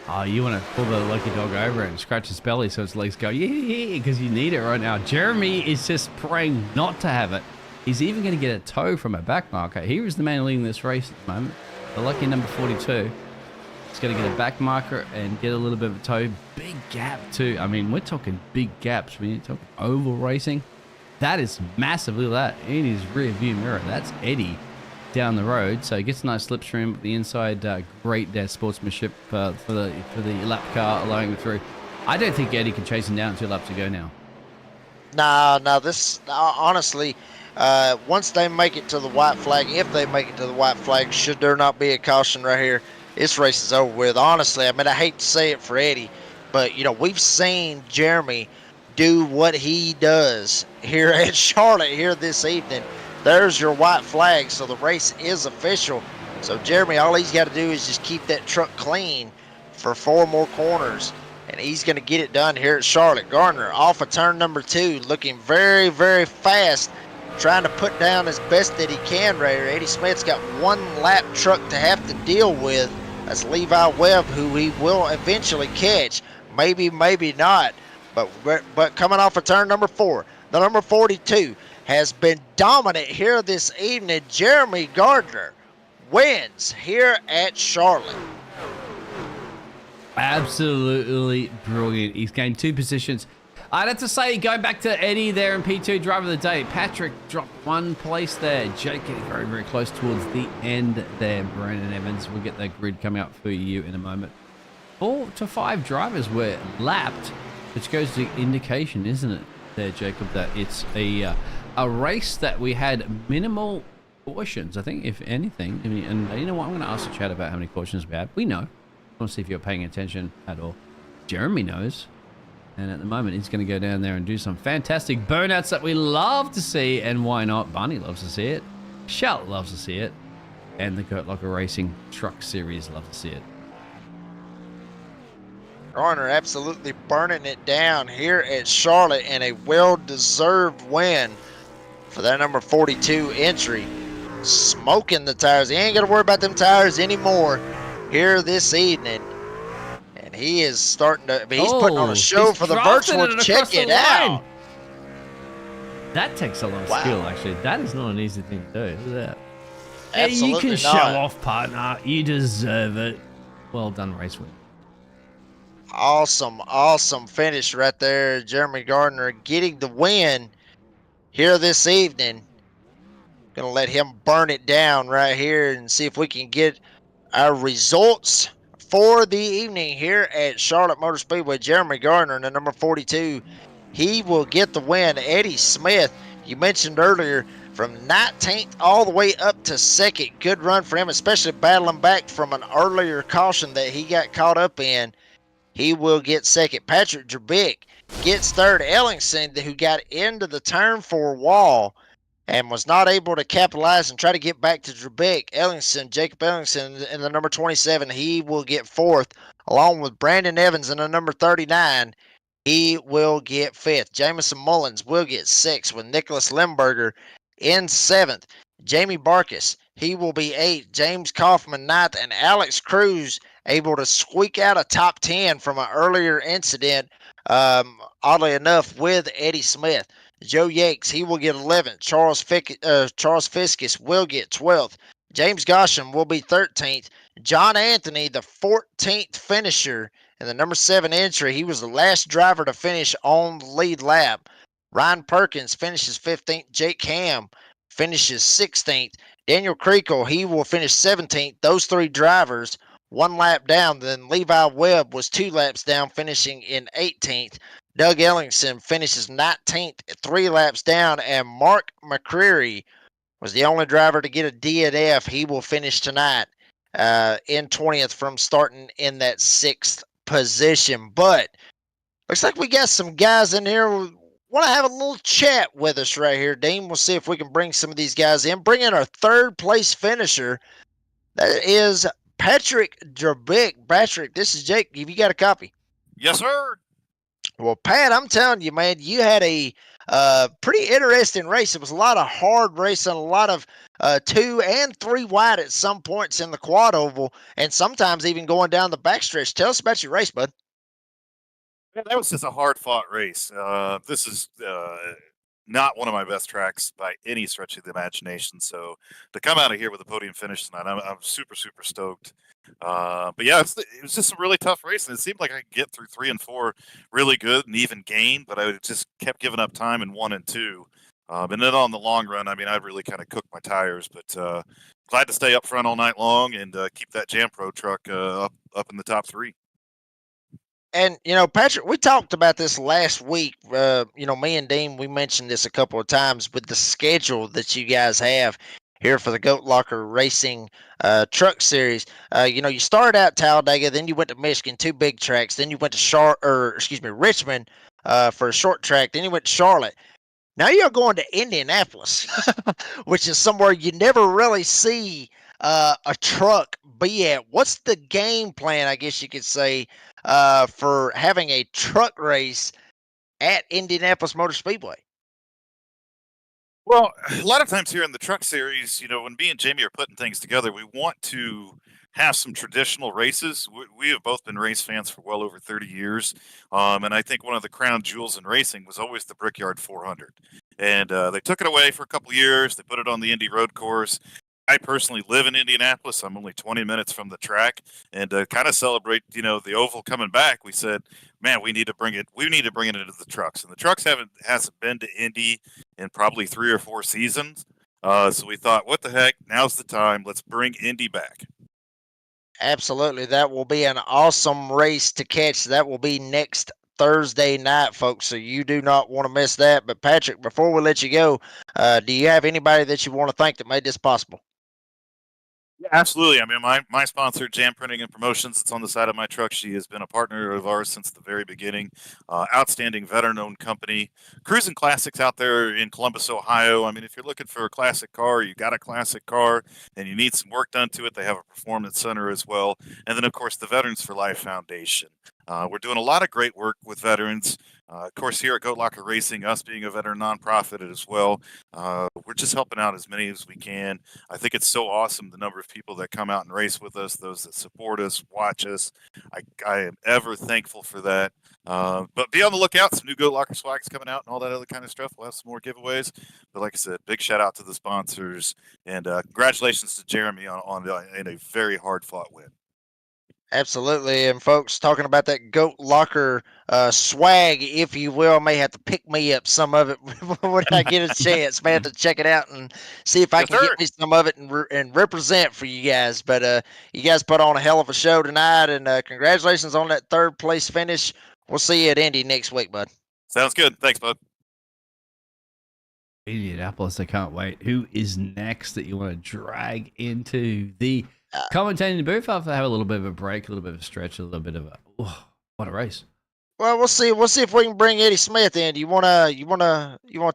Oh, you want to pull the lucky dog over and scratch his belly so his legs go, yeah, because you need it right now. Jeremy is just praying not to have it. He's even going to get a tow from a back marker. He was the man leading this race at the moment. The lucky number 42. He's going to get a back marker and get a little bit of a tow. Big gap too. I mean, we're talking big gaps. When you're talking oval racing, that is massive. Look at that in his rear view mirror. That's Eddie down the road, so he gets a nice slipstream. The inside, great sportsmanship for the lap car, allowing him through. I don't think Eddie can chase him down 2 laps to go now. No, this honestly, once they make it to the white flag, if they make it to the white flag, should there not be a caution right here, this race is over with. Honestly, I mean, I hate to say it for Eddie, but you know, we've seen Jeremy do what he does here at Charlotte here this evening. There's your white flag, so the race is official. So Jeremy, all he's got to do is just keep that truck clean for 4 more corners, and he's going to get it done here at Charlotte. Gardner off of turn number 2, looking very, very fast, trying to put down as best that he can right here. Eddie Smith's got 1 lap truck to have to deal with. That's Levi Webb, who he will eventually catch. Maybe, maybe not. But coming off of turn number 4, the number 42 has been dominant here this evening. Jeremy Gardner wins here at Charlotte. Absolutely brilliant. He's gained 2 positions. I'd have to say, going back to Eddie there in P2, driver of the day, Patrick dropped 1 place there. Jake getting very, very close towards the end there. Brandon Evans, we'll get that grid coming up for you in a moment. 4 to 5 drivers were lapped, which goes to indication, isn't it, there, Jacob, that it's a race that we had minimal cautions. I think, if anything, I mean, and you know what, I'm going to ask the chat about how many cautions we had. We know. I want to see if you're paying attention at all. Jeremy knows. And at the moment, he's going to go down there and do some fantastic burnouts that we love to see. And why not? Barney loves to see it. Shout loves to see it. And the Kurt Locker Racing Truck Series love to see it. Garner absolutely burning it down here at Charlotte, and a well-deserved win for that number 42 entry. Smoking the tires. He ain't got to worry about them tires anymore here this evening. And and he is starting to. He's putting on a show he's for the drafting virtual. it across Check the it line. out. That takes a lot of Wow. skill, actually. That is not an easy thing to do. Look at that. Hey, you Absolutely can show not. off, partner. You deserve it. Well done, Raceway. Awesome finish right there. Jeremy Gardner getting the win here this evening. Gonna let him burn it down right here and see if we can get our results for the evening here at Charlotte Motor Speedway. Jeremy Gardner in the number 42. He will get the win. Eddie Smith, you mentioned earlier, from 19th all the way up to second. Good run for him, especially battling back from an earlier caution that he got caught up in. He will get second. Patrick Drabick gets third. Ellingson, who got into the turn for wall and was not able to capitalize and try to get back to Drabick. Jacob Ellingson in the number 27, he will get fourth, along with Brandon Evans in the number 39. He will get fifth. Jamison Mullins will get sixth with Nicholas Limburger in seventh. Jamie Barkis, he will be eighth. James Kaufman ninth, and Alex Cruz able to squeak out a top 10 from an earlier incident, oddly enough, with Eddie Smith. Joe Yates, he will get 11th. Charles Fiskus will get 12th. James Gosham will be 13th. John Anthony, the 14th finisher in the number 7 entry. He was the last driver to finish on the lead lap. Ryan Perkins finishes 15th. Jake Ham finishes 16th. Daniel Creekle, he will finish 17th. Those three drivers, one lap down. Then Levi Webb was 2 laps down, finishing in 18th. Doug Ellingson finishes 19th, 3 laps down, and Mark McCreary was the only driver to get a DNF. He will finish tonight in 20th from starting in that 6th position. But looks like we got some guys in here who want to have a little chat with us right here, Dean. We'll see if we can bring some of these guys in. Bring in our 3rd place finisher. That is Patrick Drabick. Patrick, this is Jake. Have you got a copy? Yes, sir. Well, Pat, I'm telling you, man, you had a pretty interesting race. It was a lot of hard racing, a lot of 2 and 3 wide at some points in the quad oval, and sometimes even going down the backstretch. Tell us about your race, bud. Yeah, that was just a hard fought race. This is not one of my best tracks by any stretch of the imagination. So to come out of here with a podium finish tonight, I'm super stoked. But yeah, it was just a really tough race, and it seemed like I could get through 3 and 4 really good and even gain, but I just kept giving up time in 1 and 2. And then on the long run, I mean, I really kind of cooked my tires, but glad to stay up front all night long and keep that Jam Pro truck up in the top 3. And, Patrick, we talked about this last week. Me and Dean, we mentioned this a couple of times with the schedule that you guys have here for the Goat Locker Racing Truck Series. You started out Talladega, then you went to Michigan, 2 big tracks. Then you went to Richmond for a short track. Then you went to Charlotte. Now you're going to Indianapolis, which is somewhere you never really see a truck be at. What's the game plan, I guess you could say, for having a truck race at Indianapolis Motor Speedway? Well, a lot of times here in the truck series, when me and Jamie are putting things together, we want to have some traditional races. We have both been race fans for well over 30 years. And I think one of the crown jewels in racing was always the Brickyard 400. And they took it away for a couple of years. They put it on the Indy Road Course. I personally live in Indianapolis. I'm only 20 minutes from the track, and to kind of celebrate, the oval coming back, we said, "Man, we need to bring it. We need to bring it into the trucks." And the trucks hasn't been to Indy in probably 3 or 4 seasons. So we thought, "What the heck? Now's the time. Let's bring Indy back." Absolutely. That will be an awesome race to catch. That will be next Thursday night, folks. So you do not want to miss that. But Patrick, before we let you go, do you have anybody that you want to thank that made this possible? Yeah, absolutely. I mean, my sponsor, Jam Printing and Promotions, it's on the side of my truck. She has been a partner of ours since the very beginning. Outstanding veteran-owned company. Cruising Classics out there in Columbus, Ohio. I mean, if you're looking for a classic car, you got a classic car, and you need some work done to it, they have a performance center as well. And then, of course, the Veterans for Life Foundation. We're doing a lot of great work with veterans. Of course, here at Goat Locker Racing, us being a veteran nonprofit as well, we're just helping out as many as we can. I think it's so awesome the number of people that come out and race with us, those that support us, watch us. I am ever thankful for that. But be on the lookout. Some new Goat Locker swags coming out and all that other kind of stuff. We'll have some more giveaways. But like I said, big shout out to the sponsors and congratulations to Jeremy on in a very hard fought win. Absolutely. And folks, talking about that Goat Locker swag, if you will, may have to pick me up some of it when I get a chance. May have to check it out and see if I Yes, can sir. get me some of it and represent for you guys. But you guys put on a hell of a show tonight, and congratulations on that third place finish. We'll see you at Indy next week, bud. Sounds good. Thanks, bud. Indianapolis, I can't wait. Who is next that you want to drag into the Uh, commentating booth after they have a little bit of a break, a little bit of a stretch, a little bit of a what a race. Well, we'll see. We'll see if we can bring Eddie Smith in. You wanna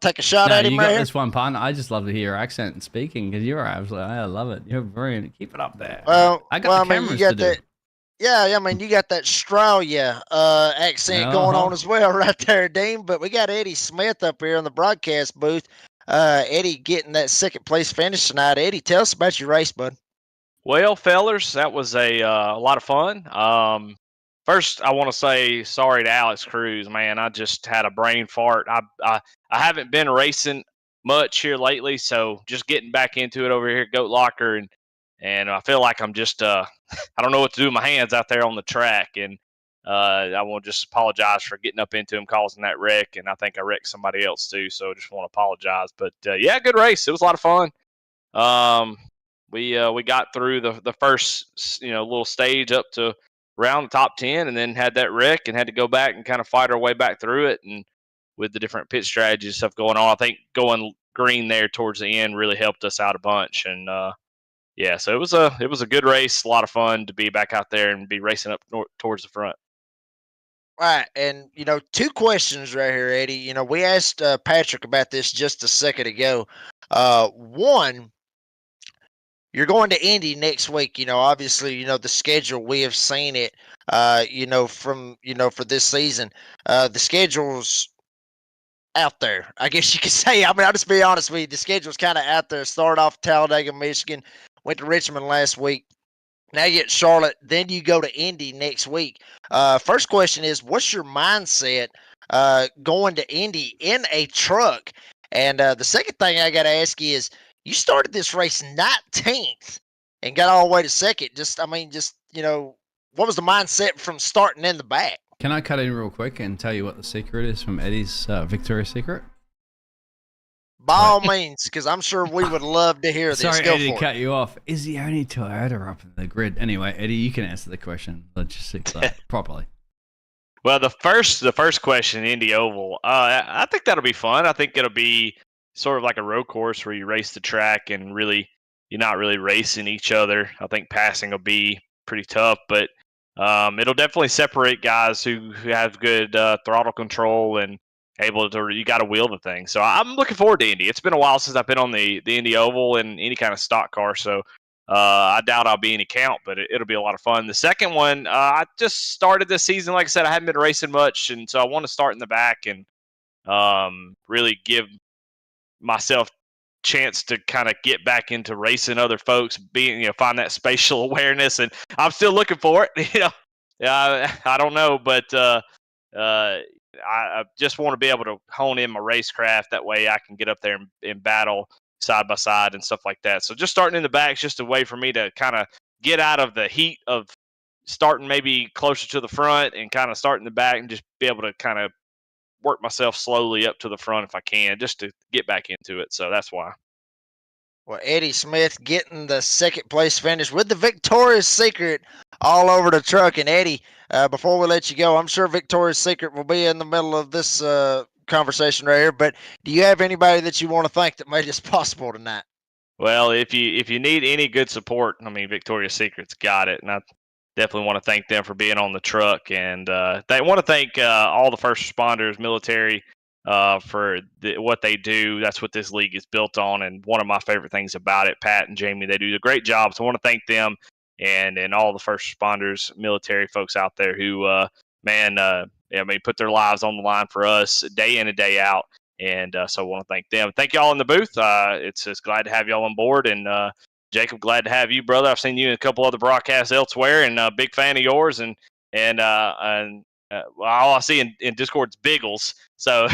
take a shot No, at him you right got here? this one, partner. I just love to hear your accent and speaking because you're absolutely. I love it. You're brilliant. Keep it up there. Well, I got the I mean, cameras you got to do. that. Yeah, I mean, you got that Australia accent going Uh-huh. on as well right there, Dean. But we got Eddie Smith up here in the broadcast booth. Eddie getting that second place finish tonight. Eddie, tell us about your race, bud. Well, fellers, that was a lot of fun. First, I want to say sorry to Alex Cruz, man. I just had a brain fart. I haven't been racing much here lately, so just getting back into it over here at Goat Locker, and I feel like I'm just I don't know what to do with my hands out there on the track, and I want to just apologize for getting up into him, causing that wreck, and I think I wrecked somebody else too. So I just want to apologize. But yeah, good race. It was a lot of fun. Um, we got through the first little stage up to around the top 10, and then had that wreck and had to go back and kind of fight our way back through it. And with the different pit strategies stuff going on, I think going green there towards the end really helped us out a bunch. And yeah, so it was a good race, a lot of fun to be back out there and be racing up towards the front. Right, and two questions right here, Eddie. We asked Patrick about this just a second ago. One, you're going to Indy next week. Obviously, the schedule, we have seen it. From for this season, the schedule's out there. I guess you could say. I mean, I'll just be honest with you. The schedule's kind of out there. Started off Talladega, Michigan, went to Richmond last week. Now you get Charlotte, then you go to Indy next week. First question is, what's your mindset going to Indy in a truck? And the second thing I got to ask you is, you started this race 19th and got all the way to second. What was the mindset from starting in the back? Can I cut in real quick and tell you what the secret is from Eddie's Victoria's Secret? By all means, because I'm sure we would love to hear this. Sorry, Go Eddie, for cut it. you off. Is the only Toyota up in the grid? Anyway, Eddie, you can answer the question. Let's just fix that properly. Well, the first question, Indy Oval, I think that'll be fun. I think it'll be sort of like a road course where you race the track and really you're not really racing each other. I think passing will be pretty tough, but it'll definitely separate guys who have good throttle control and able to. You got to wheel the thing. So I'm looking forward to Indy. It's been a while since I've been on the Indy Oval and any kind of stock car, so I doubt I'll be any count, but it'll be a lot of fun. The second one, I just started this season. Like I said, I haven't been racing much, and so I want to start in the back and really give myself chance to kind of get back into racing other folks, find that spatial awareness, and I'm still looking for it. I don't know, but I just want to be able to hone in my racecraft. That way, I can get up there and battle side by side and stuff like that. So just starting in the back is just a way for me to kind of get out of the heat of starting maybe closer to the front and kind of starting the back and just be able to kind of work myself slowly up to the front if I can, just to get back into it. So that's why. Well, Eddie Smith getting the second place finish with the Victoria's Secret all over the truck. And Eddie, before we let you go, I'm sure Victoria's Secret will be in the middle of this conversation right here. But do you have anybody that you want to thank that made this possible tonight? Well, if you need any good support, I mean, Victoria's Secret's got it, and I definitely want to thank them for being on the truck, and they want to thank all the first responders, military, for what they do. That's what this league is built on, and one of my favorite things about it, Pat and Jamie, they do a great job. So I want to thank them and all the first responders, military folks out there who man, I mean, put their lives on the line for us day in and day out. And so I want to thank them. Thank y'all in the booth. It's glad to have y'all on board. And Jacob, glad to have you, brother. I've seen you in a couple other broadcasts elsewhere, and big fan of yours. Well, all I see in Discord's Biggles. So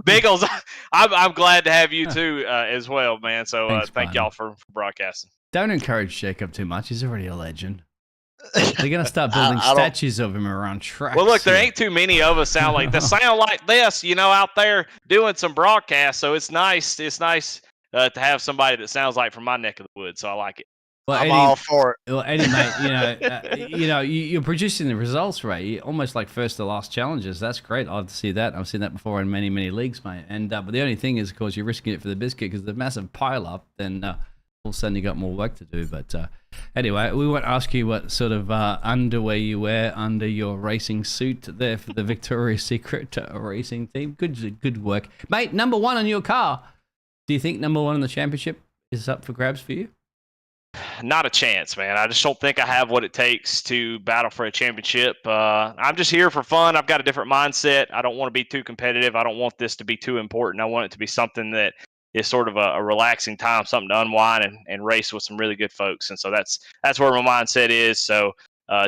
Biggles, I'm glad to have you too as well, man. So Thanks, thank partner. y'all for broadcasting. Don't encourage Jacob too much. He's already a legend. They're gonna start building I don't- statues of him around tracks. Well, look, there here. ain't too many of us sound like this, out there doing some broadcasts. So it's nice. It's nice to have somebody that sounds like from my neck of the woods. So I like it. Well, I'm Eddie, all for it. well, Eddie, mate, you're producing the results, right? You're almost like first to last challenges. That's great. I'd see that. I've seen that before in many, many leagues, mate. And but the only thing is, of course, you're risking it for the biscuit because the massive pile up. Then all of a sudden you got more work to do. But anyway, we won't ask you what sort of underwear you wear under your racing suit there for the Victoria's Secret racing team. Good work, mate. Number one on your car. Do you think number one in the championship is up for grabs for you? Not a chance, man. I just don't think I have what it takes to battle for a championship. I'm just here for fun. I've got a different mindset. I don't want to be too competitive. I don't want this to be too important. I want it to be something that is sort of a relaxing time, something to unwind and race with some really good folks. And so that's where my mindset is. So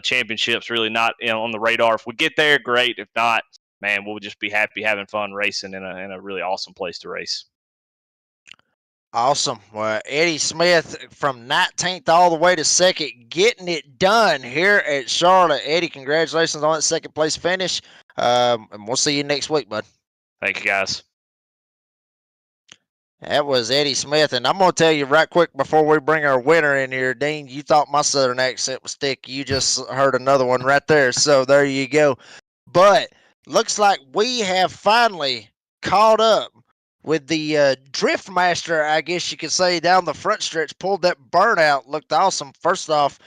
championships really not on the radar. If we get there, great. If not, man, we'll just be happy having fun racing in a really awesome place to race. Awesome. Well, Eddie Smith from 19th all the way to second, getting it done here at Charlotte. Eddie, congratulations on that second place finish. And we'll see you next week, bud. Thank you, guys. That was Eddie Smith. And I'm going to tell you right quick before we bring our winner in here, Dean, you thought my Southern accent was thick. You just heard another one right there. So there you go. But looks like we have finally caught up with the drift master, I guess you could say, down the front stretch. Pulled that burnout. Looked awesome. First off,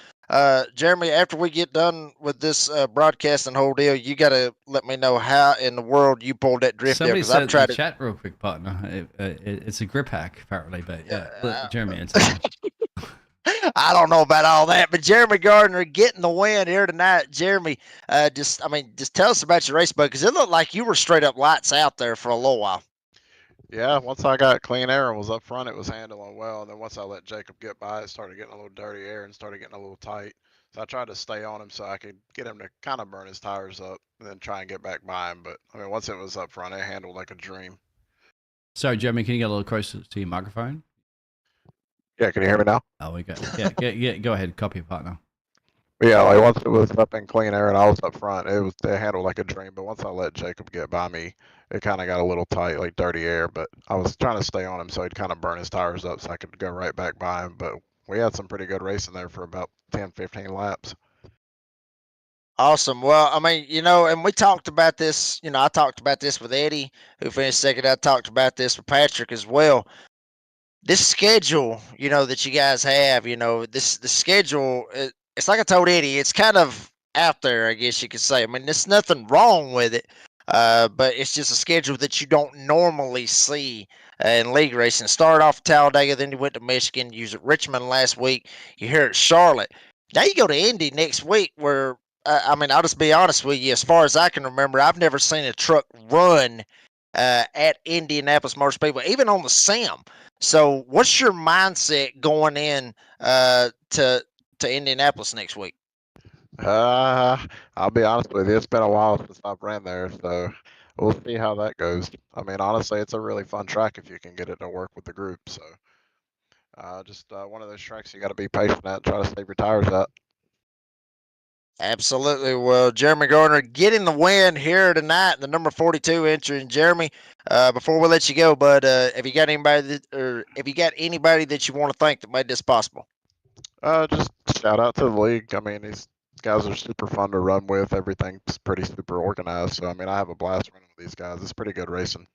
Jeremy, after we get done with this broadcasting whole deal, you got to let me know how in the world you pulled that drift Somebody there. said I've tried in the to chat real quick, partner. It's a grip hack, apparently. But yeah, Yeah, Jeremy, it's I don't know about all that, but Jeremy Gardner getting the win here tonight. Jeremy, just tell us about your race, bud, because it looked like you were straight up lights out there for a little while. Yeah, once I got clean air and was up front, it was handling well. And then once I let Jacob get by, it started getting a little dirty air and started getting a little tight. So I tried to stay on him so I could get him to kind of burn his tires up and then try and get back by him. But I mean, once it was up front, it handled like a dream. Sorry, Jeremy, can you get a little closer to your microphone? Yeah, can you hear me now? Oh, we go. Yeah, go ahead. Copy, partner. Yeah, like once it was up in clean air and I was up front, it handled like a dream. But once I let Jacob get by me, it kind of got a little tight, like dirty air. But I was trying to stay on him so he'd kind of burn his tires up so I could go right back by him. But we had some pretty good racing there for about 10, 15 laps. Awesome. Well, I mean, and we talked about this, I talked about this with Eddie, who finished second. I talked about this with Patrick as well. This schedule, that you guys have, the schedule, it's like I told Eddie, it's kind of out there, I guess you could say. I mean, there's nothing wrong with it, but it's just a schedule that you don't normally see in league racing. Started off at Talladega, then you went to Michigan, you was at Richmond last week, you're here at Charlotte. Now you go to Indy next week where, I'll just be honest with you, as far as I can remember, I've never seen a truck run at Indianapolis Motor Speedway, even on the sim. So what's your mindset going in to Indianapolis next week? I'll be honest with you, it's been a while since I've ran there, so we'll see how that goes. I mean, honestly, it's a really fun track if you can get it to work with the group. So just one of those tracks you got to be patient at, try to save your tires out. Absolutely. Well, Jeremy Gardner getting the win here tonight, the number 42 entry. And Jeremy, before we let you go, bud, have you got anybody that you want to thank that made this possible? Just shout out to the league. I mean, these guys are super fun to run with. Everything's pretty super organized. So, I mean, I have a blast running with these guys. It's pretty good racing.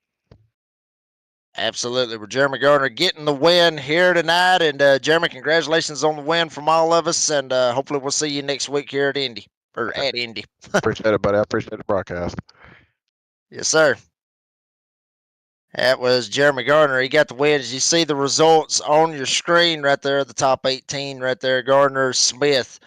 Absolutely. Well, Jeremy Gardner getting the win here tonight. And Jeremy, congratulations on the win from all of us. And hopefully we'll see you next week here at Indy. At Indy. Appreciate it, buddy. I appreciate the broadcast. Yes, sir. That was Jeremy Gardner. He got the win. As you see the results on your screen right there, the top 18 right there, Gardner, Smith,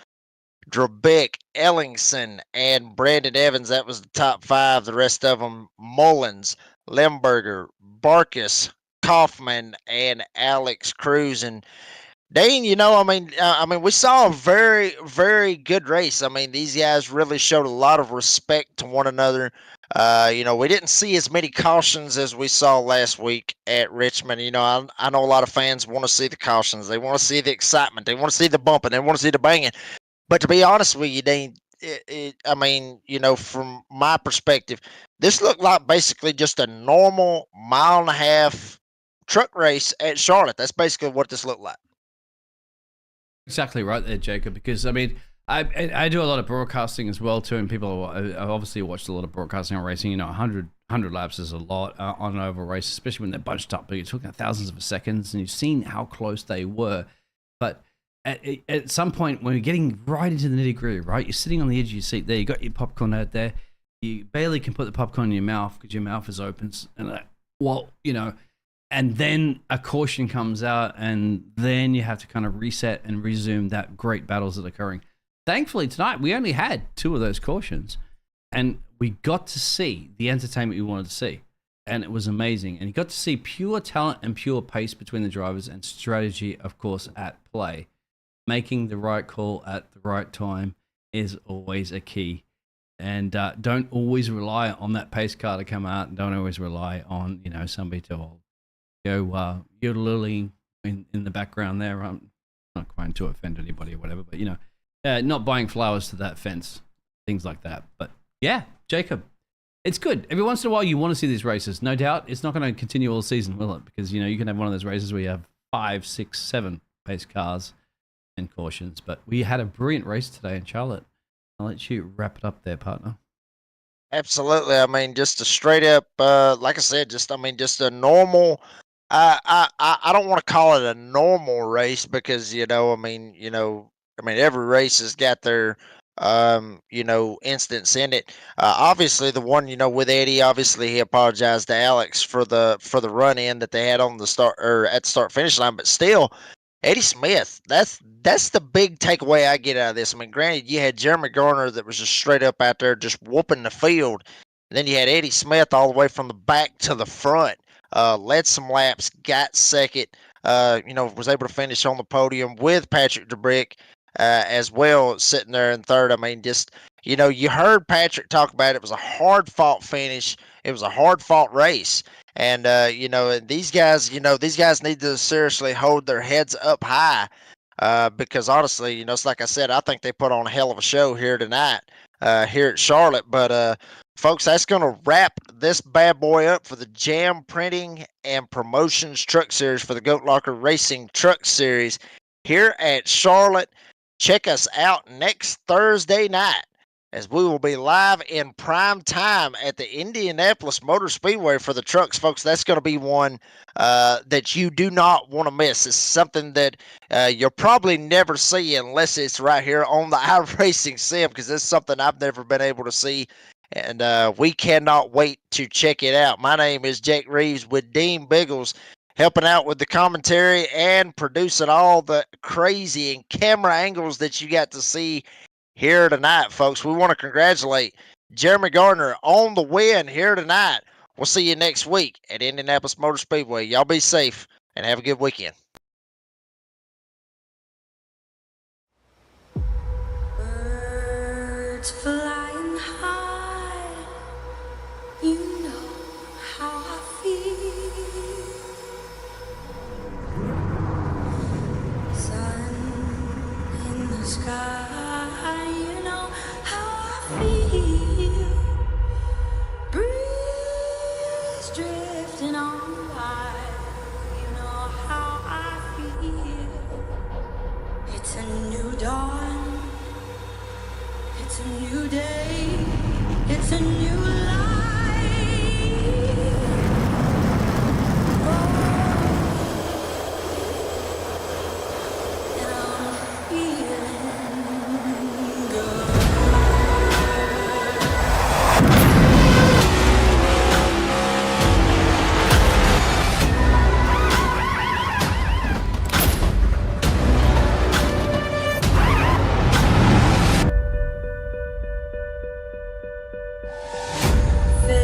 Drabick, Ellingson, and Brandon Evans. That was the top 5. The rest of them, Mullins, Limburger, Barkus, Kaufman, and Alex Cruz. And Dane, we saw a very, very good race. I mean, these guys really showed a lot of respect to one another. We didn't see as many cautions as we saw last week at Richmond. I know a lot of fans want to see the cautions. They want to see the excitement. They want to see the bumping. They want to see the banging. But to be honest with you, Dane, from my perspective, this looked like basically just a normal mile and a half truck race at Charlotte. That's basically what this looked like. Exactly right there, Jacob. Because I do a lot of broadcasting as well too, and people I've obviously watched a lot of broadcasting on racing. 100 laps is a lot on an oval race, especially when they're bunched up. But you're talking thousands of seconds, and you've seen how close they were. But at some point, when you're getting right into the nitty gritty, right, you're sitting on the edge of your seat there. You got your popcorn out there. You barely can put the popcorn in your mouth because your mouth is open, and and then a caution comes out, and then you have to kind of reset and resume that great battles that are occurring. Thankfully, tonight, we only had 2 of those cautions, and we got to see the entertainment we wanted to see, and it was amazing. And you got to see pure talent and pure pace between the drivers, and strategy, of course, at play. Making the right call at the right time is always a key. And don't always rely on that pace car to come out, and don't always rely on, somebody to go yodeling in the background there. I'm not trying to offend anybody or whatever, but not buying flowers to that fence, things like that. But yeah, Jacob, it's good. Every once in a while you want to see these races. No doubt it's not going to continue all season, will it? Because you can have one of those races where you have 5, 6, 7 pace cars and cautions. But we had a brilliant race today in Charlotte. I'll let you wrap it up there, partner. Absolutely. I mean, just a straight up, like I said, just a normal. I don't want to call it a normal race because every race has got their instance in it. Obviously, the one with Eddie, obviously he apologized to Alex for the run in that they had on the start or at the start finish line, but still. Eddie Smith, that's the big takeaway I get out of this. I mean, granted, you had Jeremy Garner that was just straight up out there just whooping the field. And then you had Eddie Smith all the way from the back to the front. Led some laps, got second, was able to finish on the podium with Patrick DeBrick as well, sitting there in third. I mean, just, you heard Patrick talk about it. It was a hard-fought finish. It was a hard-fought race. And, these guys need to seriously hold their heads up high because, honestly, it's like I said, I think they put on a hell of a show here tonight here at Charlotte. But, folks, that's going to wrap this bad boy up for the Jam Printing and Promotions Truck Series for the Goat Locker Racing Truck Series here at Charlotte. Check us out next Thursday night as we will be live in prime time at the Indianapolis Motor Speedway for the trucks, folks. That's going to be one that you do not want to miss. It's something that you'll probably never see unless it's right here on the iRacing Sim, because it's something I've never been able to see, and we cannot wait to check it out. My name is Jake Reeves with Dean Biggles, helping out with the commentary and producing all the crazy and camera angles that you got to see here tonight, folks. We want to congratulate Jeremy Gardner on the win here tonight. We'll see you next week at Indianapolis Motor Speedway. Y'all be safe and have a good weekend. Birds flying high, you know how I feel. Sun in the sky, you know how I feel. Breeze drifting on by, you know how I feel. It's a new dawn, it's a new day, it's a new life. And I'm feeling good.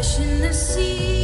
fish in the sea.